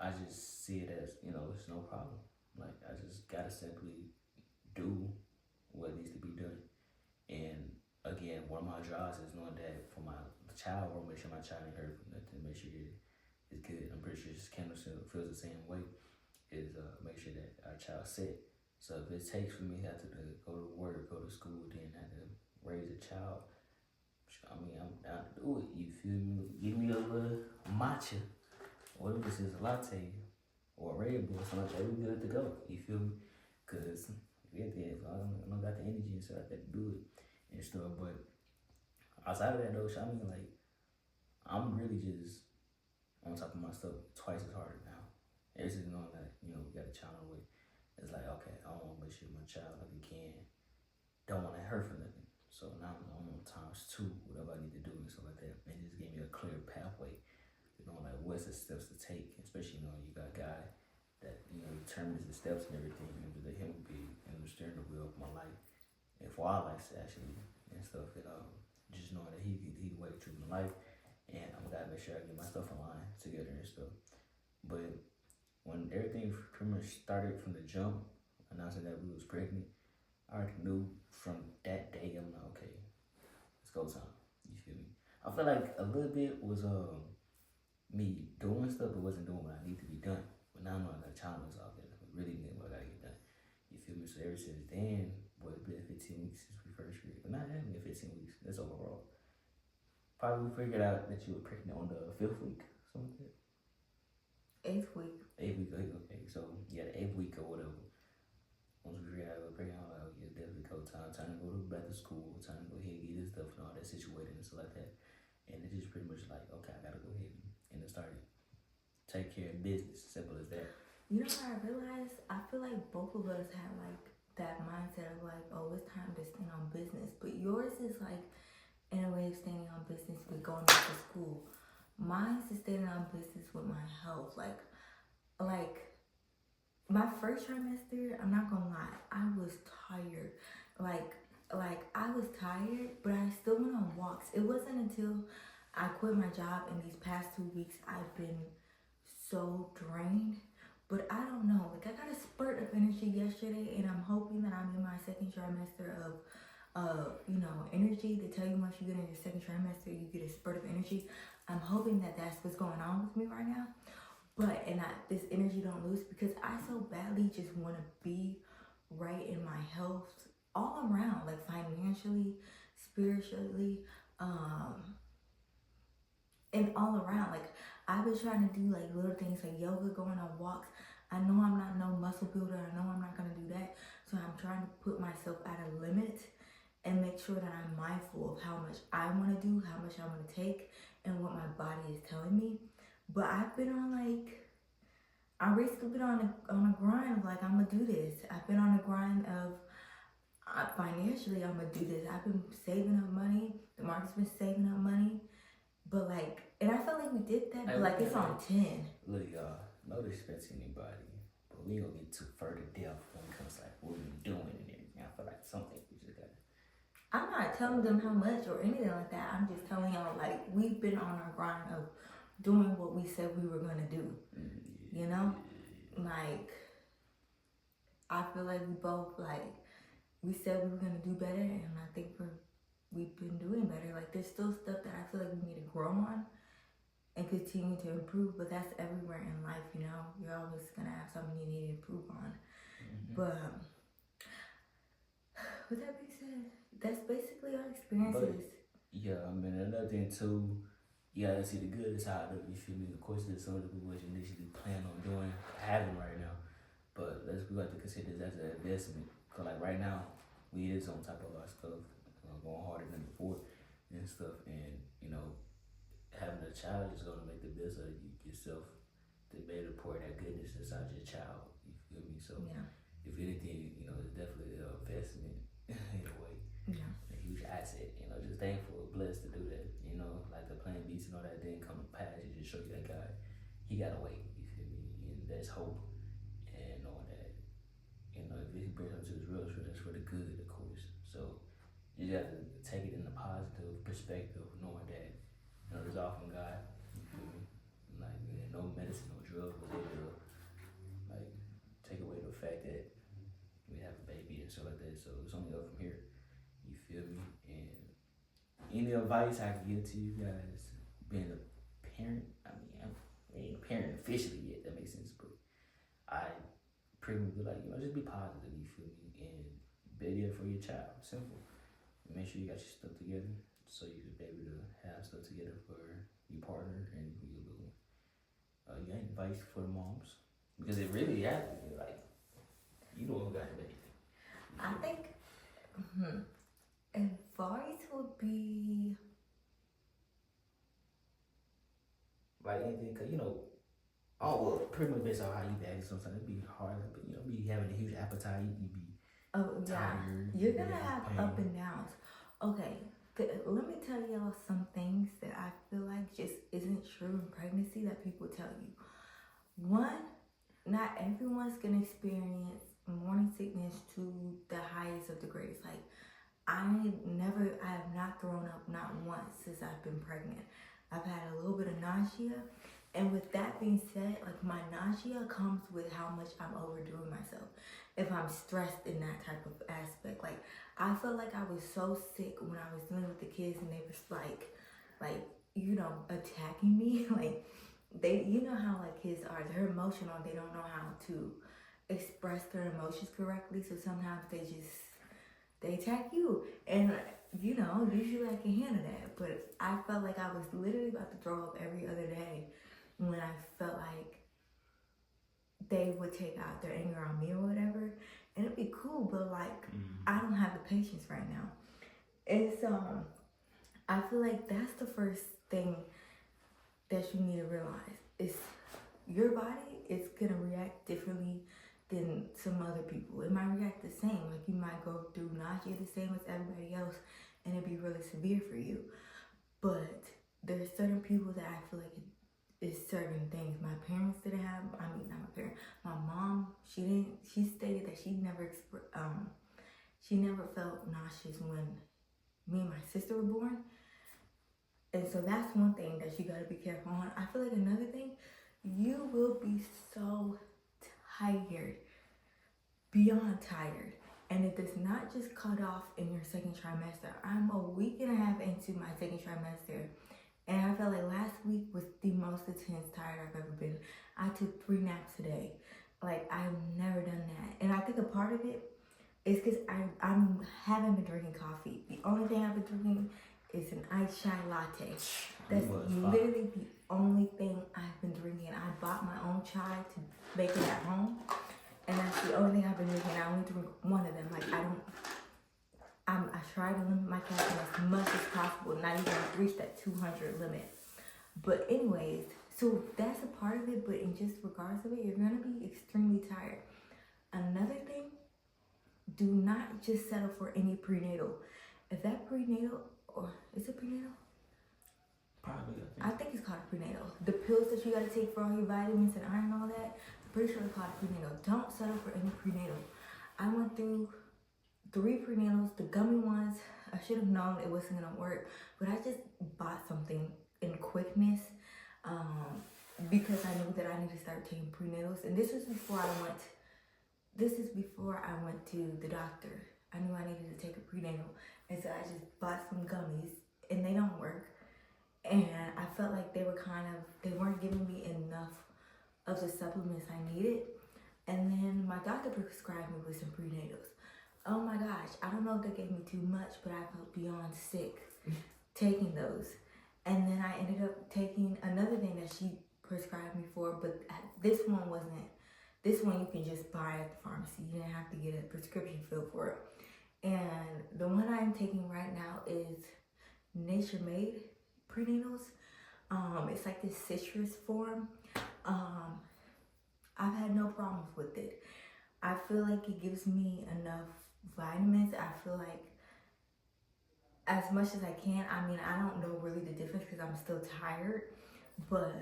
Speaker 1: I just see it as, you know, it's no problem. Like I just gotta simply do what needs to be done. And again, one of my jobs is knowing that for my child, I want to make sure my child ain't hurt from nothing, make sure it's good. I'm pretty sure Kendall feels the same way. Is make sure that our child's set. So if it takes for me to have to go to work, go to school, then have to raise a child, I mean, I'm down to do it. You feel me? Give me a little matcha, or if this is a latte, or a Red Bull, something like that. We good to go. You feel me? Cause I don't got the energy and stuff like that to do it and stuff. But outside of that though, I mean, like I'm really just on top of my stuff twice as hard now. It's just knowing that, you know, we got a child on the way. It's like, okay, I want to make sure my child like can. Don't want to hurt for nothing. So now I'm on ×2, whatever I need to do and stuff like that. And just give me a clear pathway, you know, like what's the steps to take, especially, you know, you got a guy that, you know, determines the steps and everything, and let him be, you know, the steering wheel of my life, and for our lives actually, and stuff, and just knowing that he the way to my life, and I'm gotta make sure I get my stuff aligned together and stuff. But when everything pretty much started from the jump, announcing that we was pregnant, I already knew from that day, I'm like, okay, it's go time. You feel me? I feel like a little bit was me doing stuff but wasn't doing what I need to be done. But now I know I got a challenge out there. I really need what I gotta get done. You feel me? So ever since then, it's been 15 weeks since we first figured, but not having 15 weeks. That's overall. Probably figured out that you were pregnant on the 5th week, something like that.
Speaker 2: 8th week.
Speaker 1: 8th week, okay. So yeah, the 8th week or whatever. Once we figured out we were pregnant, I'm like, yeah, definitely go time to go back to school, time to go ahead and get this stuff and all that situated and stuff like that. And it just pretty much like, okay, I gotta go ahead and start take care of business. Simple as that.
Speaker 2: You know what I realized? I feel like both of us have like that mindset of like, oh, it's time to stand on business. But yours is like in a way of standing on business with going back to school. Mine's is standing on business with my health. Like my first trimester, I'm not gonna lie, I was tired. Like I was tired, but I still went on walks. It wasn't until I quit my job in these past 2 weeks I've been so drained. But I don't know, like I got a spurt of energy yesterday, and I'm hoping that I'm in my second trimester of energy. They tell you once you get in your second trimester, you get a spurt of energy. I'm hoping that that's what's going on with me right now. But, and this energy don't lose, because I so badly just want to be right in my health all around, like financially, spiritually, and all around. Like, I've been trying to do like little things like yoga, going on walks. I know I'm not no muscle builder. I know I'm not going to do that. So I'm trying to put myself at a limit and make sure that I'm mindful of how much I want to do, how much I want to take, and what my body is telling me. But I've been on I recently been on a grind of like, I'm gonna do this. I've been on a grind of financially, I'm gonna do this. I've been saving up money. The market's been saving up money. But like, and I felt like we did that, but like it's on 10.
Speaker 1: Look, y'all, no disrespect to anybody, but we ain't gonna get too further depth when it comes to like what we doing and everything. I feel like something we just gotta.
Speaker 2: I'm not telling them how much or anything like that. I'm just telling y'all, like, we've been on our grind of doing what we said we were gonna do. You know? Like, I feel like we both, like, we said we were gonna do better, and I think we've been doing better. Like, there's still stuff that I feel like we need to grow on and continue to improve, but that's everywhere in life, you know? You're always gonna have something you need to improve on. But, with that being said, that's basically our experiences.
Speaker 1: Yeah, I mean, another thing too, you gotta see the good side of it, you feel me? Of course, there's some of the people what you initially plan on doing, having right now. But we have to consider this as an investment. Cause like right now, we is on top of our stuff, going harder than before and stuff. And, having a child is gonna make the best of yourself to be able to pour that goodness inside your child. You feel me? So, if anything, it's definitely an investment in a way.
Speaker 2: Yeah.
Speaker 1: A huge asset, just thankful, blessed to do that. Like the plan B's and all that didn't come to pass. It just show you that God, he gotta wait, you feel me? And there's hope. And knowing that, if he brings them to his real truth, that's for the good, of course. So you just have to take it in a positive perspective, knowing that, it's all from God, you feel me? Like, no medicine, no drug was able to, like, take away the fact that we have a baby and stuff like that. So it's only up from here, you feel me? And any advice I can give to you guys, being a parent, I ain't a parent officially yet, that makes sense, but I pretty much be like, just be positive, you feel me? And be there for your child, simple. Make sure you got your stuff together so you can be able to have stuff together for your partner and for your little one. You got advice for the moms? Because it really happened, like, you don't got anything.
Speaker 2: I think advice would be
Speaker 1: like anything, cause well, pretty much based on how you act, sometimes it'd be hard, but be having a huge appetite, you be tired.
Speaker 2: You're gonna have up and downs. Okay, let me tell y'all some things that I feel like just isn't true in pregnancy that people tell you. One, not everyone's gonna experience morning sickness to the highest of the greatest. Like, I have not thrown up not once since I've been pregnant. I've had a little bit of nausea, and with that being said, like, my nausea comes with how much I'm overdoing myself. If I'm stressed in that type of aspect, like, I felt like I was so sick when I was dealing with the kids, and they was like, attacking me. Like, they, how like kids are, they're emotional, they don't know how to express their emotions correctly, so sometimes they attack you, and usually I can handle that, but I felt like I was literally about to throw up every other day when I felt like they would take out their anger on me or whatever, and it'd be cool, but like, I don't have the patience right now. And so I feel like that's the first thing that you need to realize is your body is gonna react differently than some other people. It might react the same. Like, you might go through nausea the same as everybody else, and it'd be really severe for you. But there's certain people that I feel like it's certain things. My parents didn't have. Not my parents. My mom, she stated that she never felt nauseous when me and my sister were born. And so that's one thing that you gotta be careful on. I feel like another thing, you will be so tired, beyond tired. And it does not just cut off in your second trimester. I'm a week and a half into my second trimester, and I felt like last week was the most intense tired I've ever been. I took 3 naps a day. Like, I've never done that. And I think a part of it is because I haven't been drinking coffee. The only thing I've been drinking is an iced chai latte. That's literally the only thing I've been drinking. I bought my own chai to make it at home, and that's the only thing I've been drinking. I only drink one of them. Like, I try to limit my caffeine as much as possible, not even reach that 200 limit. But anyways, so that's a part of it, but in just regards of it, you're gonna be extremely tired. Another thing, do not just settle for any prenatal. If that prenatal, or is it prenatal?
Speaker 1: Probably.
Speaker 2: I think it's called prenatal. The pills that you gotta take for all your vitamins and iron and all that, I'm pretty sure it's called prenatal. Don't settle for any prenatal. I went through 3 prenatals, the gummy ones. I should have known it wasn't gonna work, but I just bought something in quickness because I knew that I needed to start taking prenatals. And this is before I went to the doctor. I knew I needed to take a prenatal, and so I just bought some gummies, and they don't work. And I felt like they weren't giving me enough of the supplements I needed. And then my doctor prescribed me with some prenatals. Oh my gosh, I don't know if they gave me too much, but I felt beyond sick taking those. And then I ended up taking another thing that she prescribed me for, but this one you can just buy at the pharmacy. You didn't have to get a prescription filled for it. And the one I'm taking right now is Nature Made prenatals. It's like this citrus form. I've had no problems with it. I feel like it gives me enough vitamins. I feel like as much as I can. I mean, I don't know really the difference because I'm still tired, but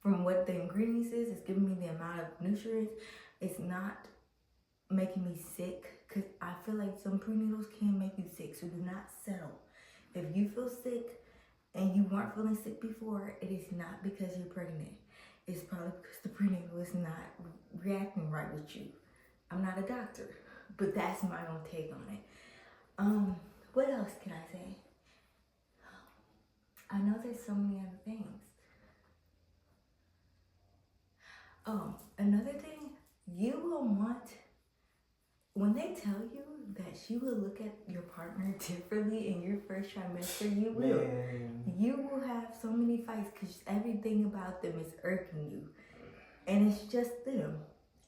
Speaker 2: from what the ingredients is, it's giving me the amount of nutrients. It's not making me sick, because I feel like some prenatals can make you sick, so do not settle. If you feel sick and you weren't feeling sick before, it is not because you're pregnant. It's probably because the prenatal is not reacting right with you. I'm not a doctor, but that's my own take on it. What else can I say? I know there's so many other things. Oh, another thing, you will want, when they tell you that she will look at your partner differently in your first trimester, you will. Man. You will have so many fights because everything about them is irking you. And it's just them.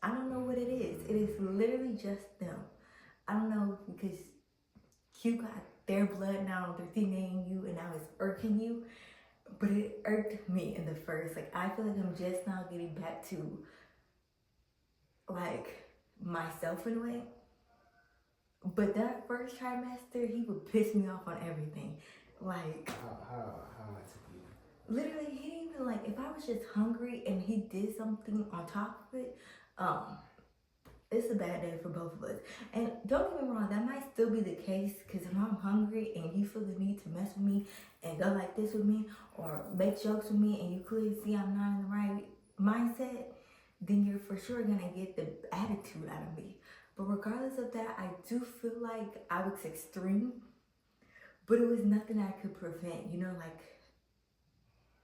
Speaker 2: I don't know what it is. It is literally just them. I don't know, because you got their blood now, they're thinking you, and now it's irking you. But it irked me in the first. Like, I feel like I'm just now getting back to, like, myself in a way. But that first trimester, he would piss me off on everything. Like,
Speaker 1: how I took you?
Speaker 2: Literally, he didn't even, like, if I was just hungry and he did something on top of it, it's a bad day for both of us. And don't get me wrong, that might still be the case, because if I'm hungry and you feel the need to mess with me and go like this with me or make jokes with me and you clearly see I'm not in the right mindset, then you're for sure gonna get the attitude out of me. But regardless of that, I do feel like I was extreme, but it was nothing I could prevent. You know, like,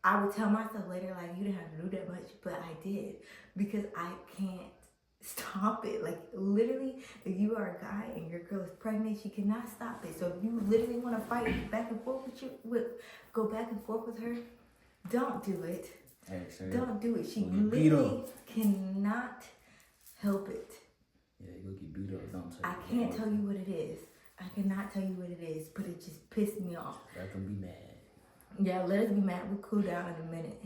Speaker 2: I would tell myself later, like, you didn't have to do that much, but I did, because I can't stop it. Like, literally, if you are a guy and your girl is pregnant, she cannot stop it. So if you literally want to fight back and forth go back and forth with her, don't do it.
Speaker 1: Hey, sir.
Speaker 2: Don't do it. She literally cannot help it.
Speaker 1: Yeah, you'll get beat up. Don't
Speaker 2: I can't tell you what it is. I cannot tell you what it is, but it just pissed me off.
Speaker 1: Let them be mad.
Speaker 2: Yeah, let us be mad. We'll cool down in a minute.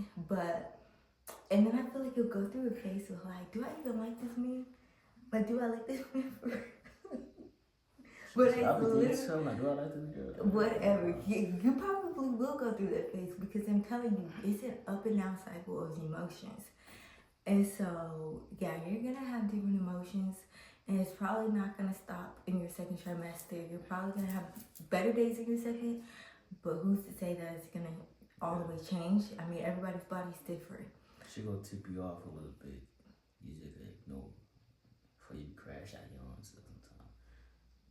Speaker 2: And then I feel like you'll go through a phase of, like, do I even like this man? Like, do I like this man? But I literally,
Speaker 1: like, do I like this girl?
Speaker 2: Whatever. You probably will go through that phase, because I'm telling you, it's an up and down cycle of emotions. And so, yeah, you're going to have different emotions, and it's probably not going to stop in your second trimester. You're probably going to have better days in your second, but who's to say that it's going to all the way change? I mean, everybody's body's different.
Speaker 1: She gonna tip you off a little bit. You just know before you crash out your own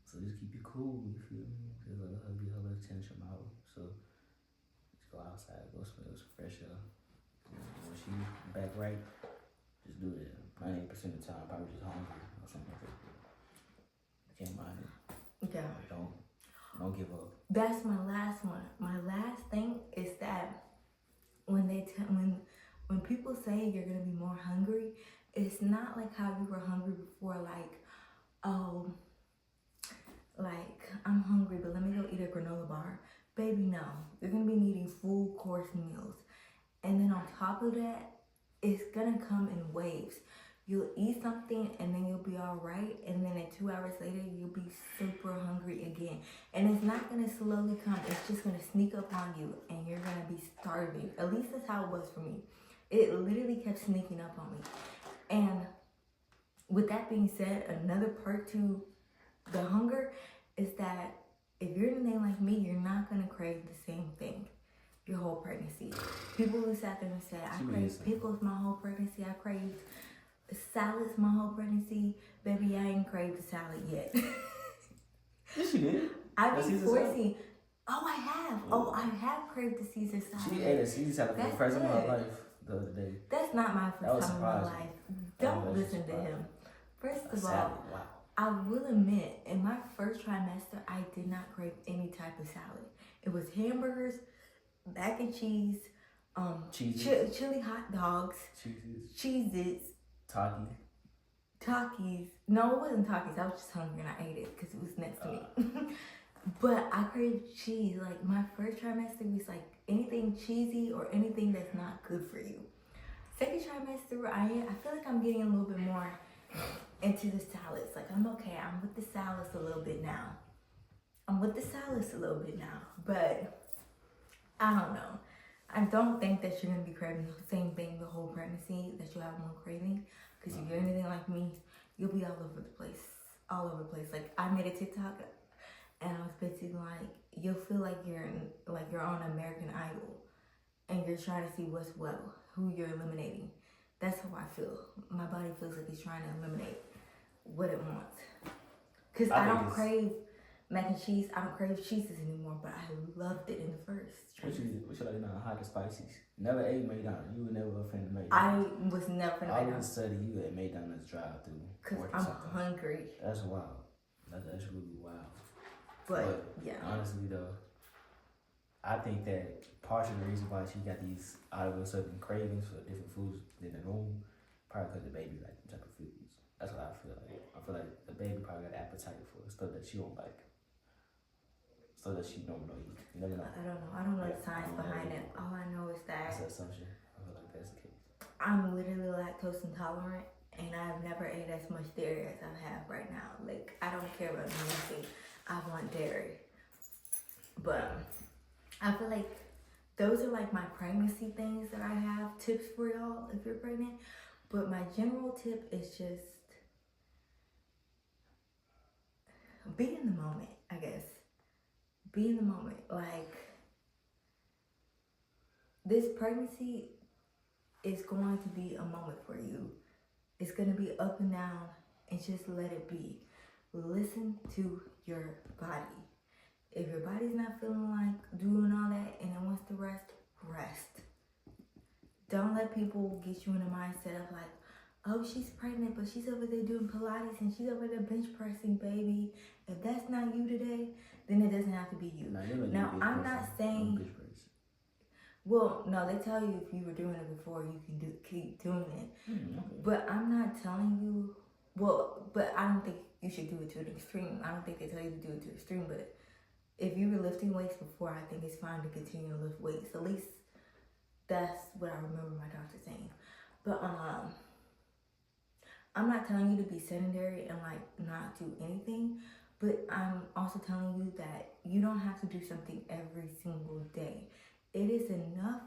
Speaker 1: So just keep you cool, you feel me? Just be a little tension out. So just go outside, go smell some fresh air. When she back right, just do that. 98% of the time, probably just hungry or something like that. Can't mind it.
Speaker 2: Yeah.
Speaker 1: Don't give up.
Speaker 2: That's my last one. My last thing is that when when people say you're gonna be more hungry, it's not like how you were hungry before, like, oh, like, I'm hungry, but let me go eat a granola bar. Baby, no. You're gonna be needing full course meals. And then on top of that, it's gonna come in waves. You'll eat something and then you'll be all right, and then 2 hours later you'll be super hungry again. And it's not gonna slowly come, it's just gonna sneak up on you and you're gonna be starving. At least that's how it was for me. It literally kept sneaking up on me. And with that being said, another perk to the hunger is that if you're anything like me, you're not gonna crave the same thing your whole pregnancy. People who sat there and said, I craved pickles my whole pregnancy, I craved salads my whole pregnancy. Baby, I ain't craved a salad yet.
Speaker 1: Yes, you did.
Speaker 2: I've been forcing. Oh, I have. Yeah. Oh, I have craved the Caesar salad.
Speaker 1: She ate a Caesar salad for the first time in her life the other day.
Speaker 2: That's not my first time in my life. Don't listen to him. First of all, wow. I will admit, in my first trimester, I did not crave any type of salad. It was hamburgers, mac and cheese, chili hot dogs, Cheez-Its, Takis. No, it wasn't Takis. I was just hungry and I ate it because it was next to me. But I craved cheese. Like, my first trimester was like anything cheesy or anything that's not good for you. Second trimester, I feel like I'm getting a little bit more into the salads. Like, I'm okay. I'm with the salads a little bit now. But I don't know. I don't think that you're going to be craving the same thing the whole pregnancy, that you have one craving. Because if you're anything like me, you'll be all over the place. Like, I made a TikTok and I was basically like, you'll feel like you're on American Idol and you're trying to see who you're eliminating. That's how I feel. My body feels like it's trying to eliminate what it wants. Because I don't crave mac and cheese. I don't crave cheeses anymore, but I loved it in the first.
Speaker 1: What you like now? Hot and spices? Never ate McDonald's. You were never a fan of McDonald's.
Speaker 2: I was never a fan of McDonald's.
Speaker 1: I study you at McDonald's drive-through.
Speaker 2: Because I'm hungry.
Speaker 1: That's wild. That's really wild.
Speaker 2: But yeah.
Speaker 1: Honestly though, I think that partially the reason why she got these out of a sudden cravings for different foods in the room, probably because the baby like them type of foods. That's what I feel like. I feel like the baby probably got an appetite for stuff that she don't like. So that she don't know. You never know.
Speaker 2: I don't know. I don't know the science behind it. All I know is that
Speaker 1: that's an assumption. I feel like that's the case.
Speaker 2: I'm literally lactose intolerant, and I've never ate as much dairy as I have right now. Like, I don't care about anything. I want dairy. But I feel like those are like my pregnancy things that I have, tips for y'all if you're pregnant. But my general tip is just be in the moment, I guess. Be in the moment. Like, this pregnancy is going to be a moment for you. It's going to be up and down, and just let it be. Listen to your body. If your body's not feeling like doing all that and it wants to rest, rest. Don't let people get you in the mindset of like, oh, she's pregnant, but she's over there doing Pilates and she's over there bench pressing, baby. If that's not you today, then it doesn't have to be you. Now, I'm not saying, well, no, they tell you if you were doing it before, you can keep doing it. Mm-hmm. But I'm not telling you, but I don't think you should do it to an extreme. I don't think they tell you to do it to an extreme, but if you were lifting weights before, I think it's fine to continue to lift weights. At least that's what I remember my doctor saying. But I'm not telling you to be sedentary and like not do anything, but I'm also telling you that you don't have to do something every single day. It is enough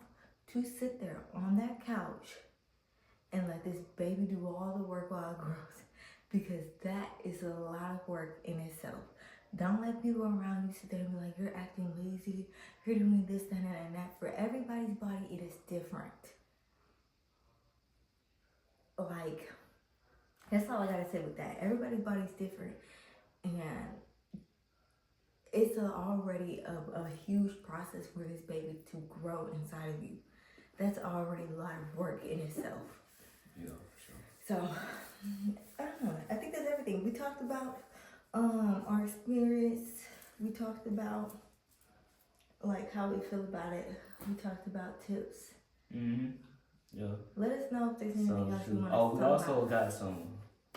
Speaker 2: to sit there on that couch and let this baby do all the work while it grows, because that is a lot of work in itself. Don't let people around you sit there and be like, you're acting lazy, you're doing this, that, and that. For everybody's body, it is different. Like, that's all I gotta say with that. Everybody's body is different. And it's already a huge process for this baby to grow inside of you. That's already a lot of work in itself.
Speaker 1: Yeah, for sure.
Speaker 2: So, I don't know. I think that's everything. We talked about our experience. We talked about like how we feel about it. We talked about tips.
Speaker 1: Yeah.
Speaker 2: Let us know if there's anything else you want to
Speaker 1: Oh,
Speaker 2: talk
Speaker 1: we
Speaker 2: about.
Speaker 1: also got some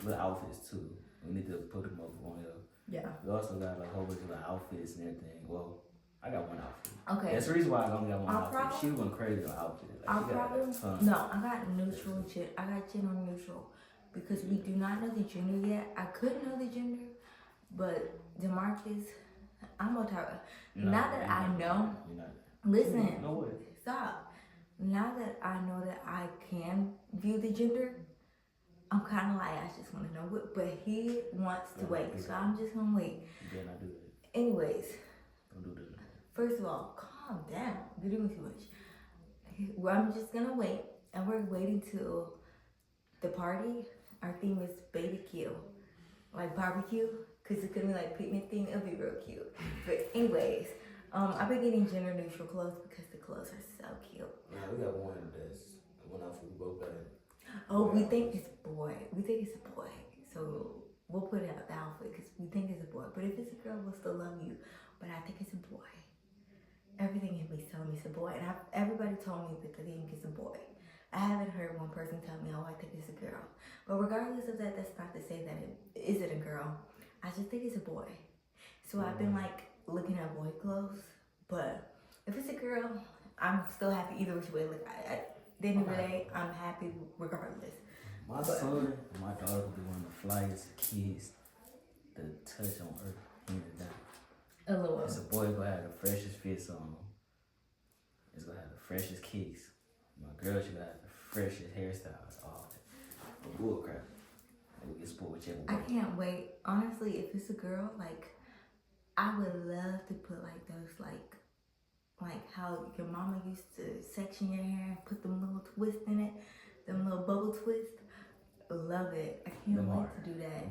Speaker 1: little outfits too. We need to put them up on here.
Speaker 2: Yeah.
Speaker 1: We also got like a whole bunch of little outfits and everything. Well, I got one outfit.
Speaker 2: Okay.
Speaker 1: That's the reason why I only got one
Speaker 2: Our
Speaker 1: outfit.
Speaker 2: problem-
Speaker 1: She went crazy on outfit. Like,
Speaker 2: Our
Speaker 1: she got
Speaker 2: problem?
Speaker 1: like a ton.
Speaker 2: No, I got neutral. I got gender neutral because we do not know the gender yet. I could know the gender, but DeMarcus, I'm gonna talk. Now that I know, listen,
Speaker 1: No way.
Speaker 2: stop. Now that I know that I can view the gender, I'm kind of like, I just want to know what, but he wants to wait, so I'm just gonna wait.
Speaker 1: You better not do that.
Speaker 2: Anyways,
Speaker 1: Don't do that.
Speaker 2: first of all, calm down. You're doing too much. Well, I'm just gonna wait, and we're waiting till the party. Our theme is BBQ, like barbecue, cause it's gonna be like picnic theme. It'll be real cute. But anyways, I've been getting gender neutral clothes because the clothes are so cute.
Speaker 1: Nah, we got one that's one outfit we both got.
Speaker 2: Oh, we think it's a boy. We think it's a boy. So we'll put out the outfit because we think it's a boy. But if it's a girl, we'll still love you. But I think it's a boy. Everything in me is telling me it's a boy. And everybody told me that they think it's a boy. I haven't heard one person tell me, oh, I think it's a girl. But regardless of that, that's not to say that it isn't a girl. I just think it's a boy. So I've been like looking at boy clothes. But if it's a girl, I'm still happy either which way. Like, at the end of the day, I'm happy regardless.
Speaker 1: My son and my daughter will be one of the flyest kids to touch on earth, hands down.
Speaker 2: LOL.
Speaker 1: It's a boy gonna have the freshest fits on. It's gonna have the freshest kicks. My girl, she gonna have the freshest hairstyles. All that. But bull crap. We get spoiled whichever way.
Speaker 2: I can't wait. Honestly, if it's a girl, like, I would love to put like those like how your mama used to section your hair and put them little twists in it, them little bubble twists. Love it. I can't wait to do that.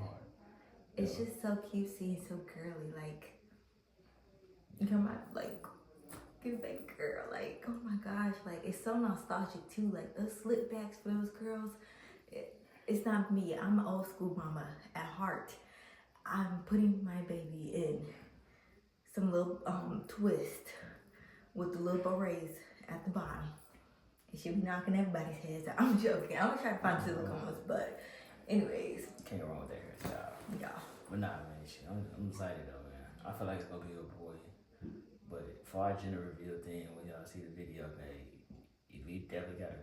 Speaker 2: It's just so cutesy and so girly. Like, you come out like, get a baby girl. Like, oh my gosh. Like, it's so nostalgic too. Like, those slip backs for those girls. It's not me. I'm an old school mama at heart. I'm putting my baby in some little twist with the little berets at the bottom. It should be knocking everybody's heads out. I'm joking. I'm gonna try to find silicones, but anyways.
Speaker 1: Can't go wrong with that hairstyle.
Speaker 2: Yeah.
Speaker 1: But nah, man, shit, I'm excited though, man. I feel like it's gonna be a boy. But for our gender reveal thing, when y'all see the video, man, we definitely got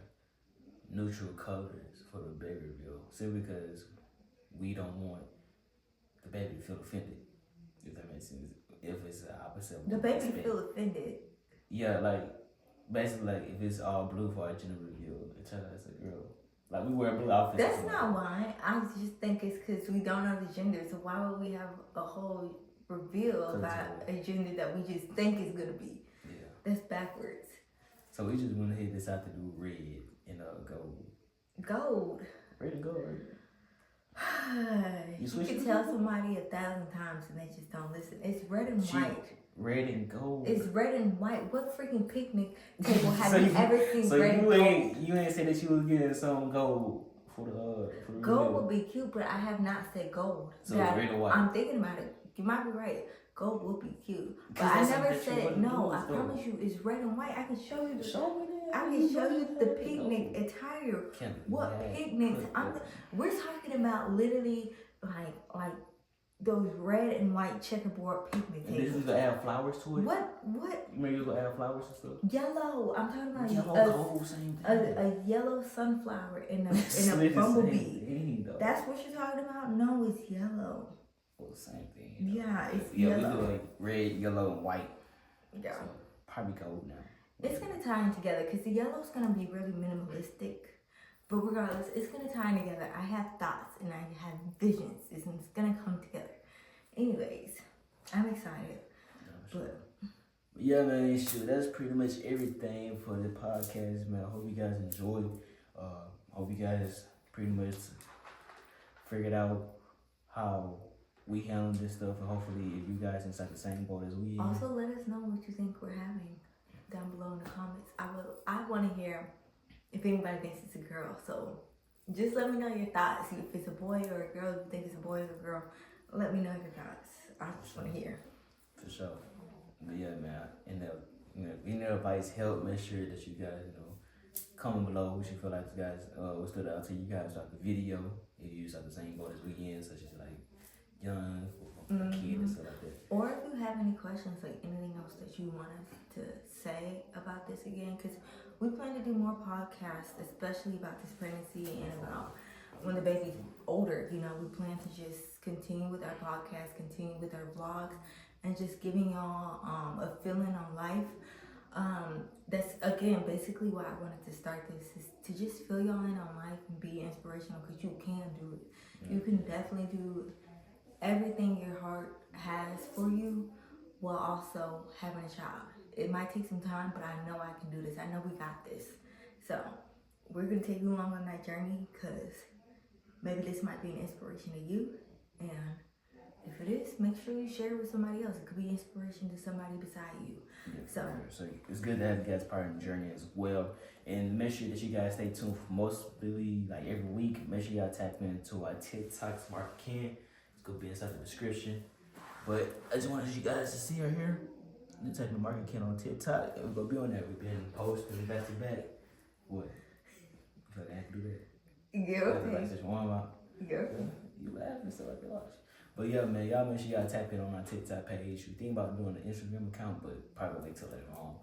Speaker 1: neutral colors for the baby reveal. Simply because we don't want the baby to feel offended. If that makes sense. If it's the opposite.
Speaker 2: The baby feel offended.
Speaker 1: Yeah, like basically like if it's all blue for our gender reveal, it turns out it's a girl. Like we wear blue outfits.
Speaker 2: That's not why. I just think it's because we don't know the gender. So why would we have a whole reveal about a gender that we just think is gonna be?
Speaker 1: Yeah.
Speaker 2: That's backwards.
Speaker 1: So we just went ahead and decided to do red and gold.
Speaker 2: Gold.
Speaker 1: Red and gold, right?
Speaker 2: You can tell somebody 1,000 times and they just don't listen. It's red and white.
Speaker 1: Red and gold.
Speaker 2: It's red and white. What freaking picnic table have you ever seen red and gold?
Speaker 1: You ain't say that you was getting some gold for the
Speaker 2: gold would be cute, but I have not said gold.
Speaker 1: So it's red and white.
Speaker 2: I'm thinking about it. You might be right. Gold would be cute, but I never said no. I promise you, it's red and white. I can show you. I can show you the picnic attire. What picnics? We're talking about literally like those red and white checkerboard picnic tables.
Speaker 1: And this is gonna add flowers to it.
Speaker 2: What?
Speaker 1: Maybe you're gonna add flowers and stuff.
Speaker 2: Yellow. I'm talking about
Speaker 1: yellow, same thing.
Speaker 2: A yellow sunflower in a bumblebee. That's what you're talking about. No, it's yellow.
Speaker 1: Well, same thing.
Speaker 2: Yeah, it's
Speaker 1: yellow.
Speaker 2: We
Speaker 1: do like red, yellow, and white.
Speaker 2: Yeah.
Speaker 1: So probably gold now.
Speaker 2: It's gonna tie in together because the yellow's gonna be really minimalistic. But regardless, it's gonna tie in together. I have thoughts and I have visions. It's gonna come together. Anyways, I'm excited. But
Speaker 1: yeah, man, shoot, that's pretty much everything for the podcast, man. I hope you guys enjoyed. Hope you guys pretty much figured out how we handle this stuff, and hopefully, if you guys inside the same boat as we is.
Speaker 2: Also, let us know what you think we're having down below in the comments. I want to hear if anybody thinks it's a girl. So just let me know your thoughts. If it's a boy or a girl, if you think it's a boy or a girl, let me know your thoughts. I just want to hear.
Speaker 1: For sure. But yeah, man. And any advice, help, make sure that you guys, comment below what you feel like you guys, what stood out to you guys about the video. If you use like the same boat as we in, such as like young, kid and stuff like that.
Speaker 2: Or if you have any questions, like anything else that you want us to say about this again, because we plan to do more podcasts, especially about this pregnancy and about when the baby's older. We plan to just continue with our podcast, continue with our vlogs, and just giving y'all a feeling on life. That's again basically why I wanted to start this, is to just fill y'all in on life and be inspirational, because you can do it. You can definitely do everything your heart has for you while also having a child. It might take some time, but I know I can do this. I know we got this. So we're gonna take you along on that journey, because maybe this might be an inspiration to you. And if it is, make sure you share it with somebody else. It could be inspiration to somebody beside you.
Speaker 1: So it's good to have you guys part of the journey as well. And make sure that you guys stay tuned for mostly like every week. Make sure y'all tap into our TikToks, Mark.and.ken. It's gonna be inside the description. But I just wanted you guys to see her here. You type in Mark.and.ken on TikTok, and we're gonna be on there. We've been posting back to back. What? You feel like I have to do that?
Speaker 2: Yeah.
Speaker 1: Like such warm up.
Speaker 2: Yeah.
Speaker 1: You laughing so like watch. But yeah, man, y'all make sure y'all tap in on our TikTok page. We think about doing an Instagram account, but probably wait till later on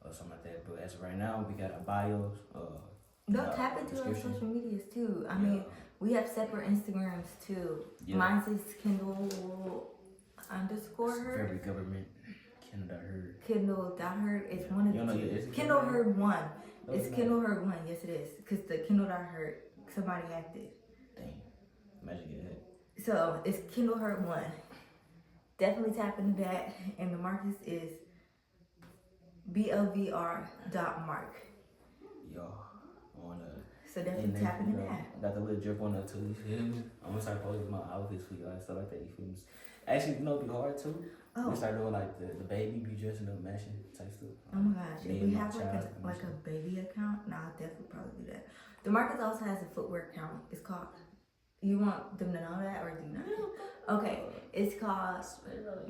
Speaker 1: or something like that. But as of right now, we got our bios.
Speaker 2: They'll tap into our social medias too. I mean, we have separate Instagrams too.
Speaker 1: Yeah.
Speaker 2: Mine's is Kendall _her.
Speaker 1: Very government. Kendall.her.
Speaker 2: Kendall.her. It's one of the two. Kendall Heard 1. It's Kendall Heard 1. Yes, it is. Because the Kendall.her, somebody hacked it.
Speaker 1: Dang. Imagine getting it.
Speaker 2: So it's Kendall Heard 1. Definitely tap into that. And the Marcus is Blvr.mark.
Speaker 1: Yo,
Speaker 2: so definitely tap into that.
Speaker 1: Got the little drip on that too, you feel me? I'm gonna start posting my outfits for y'all and stuff like that, you feel me? Actually, it'd be hard too. We start doing like the baby be dressing up, matching type stuff.
Speaker 2: Oh my gosh, if we have like a baby account, no, I'll definitely probably do that. The Marcus also has a footwear account. It's called, you want them to know that or do you not? Okay, it's called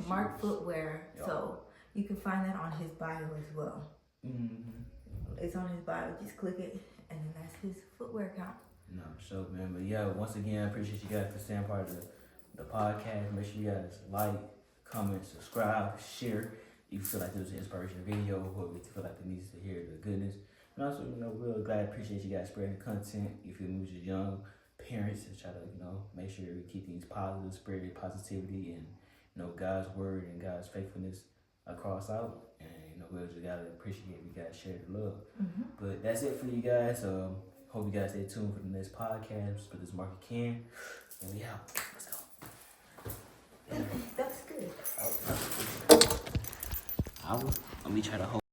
Speaker 2: Mark Footwear. So you can find that on his bio as well. It's on his bio, just click it, and then that's his footwear account.
Speaker 1: No, sure, man. But yeah, once again, I appreciate you guys for staying part of the podcast. Make sure you guys like, comment, subscribe, share. If you feel like there was an inspirational video, or if you feel like it needs to hear the goodness. And also, real glad, appreciate you guys spreading the content. If you're just young parents, to try to, make sure we keep these positive, spread positivity and, God's word and God's faithfulness across out. And, we just gotta appreciate you guys share the love. But that's it for you guys. Hope you guys stay tuned for the next podcast. For this Mark.and.ken, and we out. Let's go.
Speaker 2: That's good.
Speaker 1: Let me try to hold.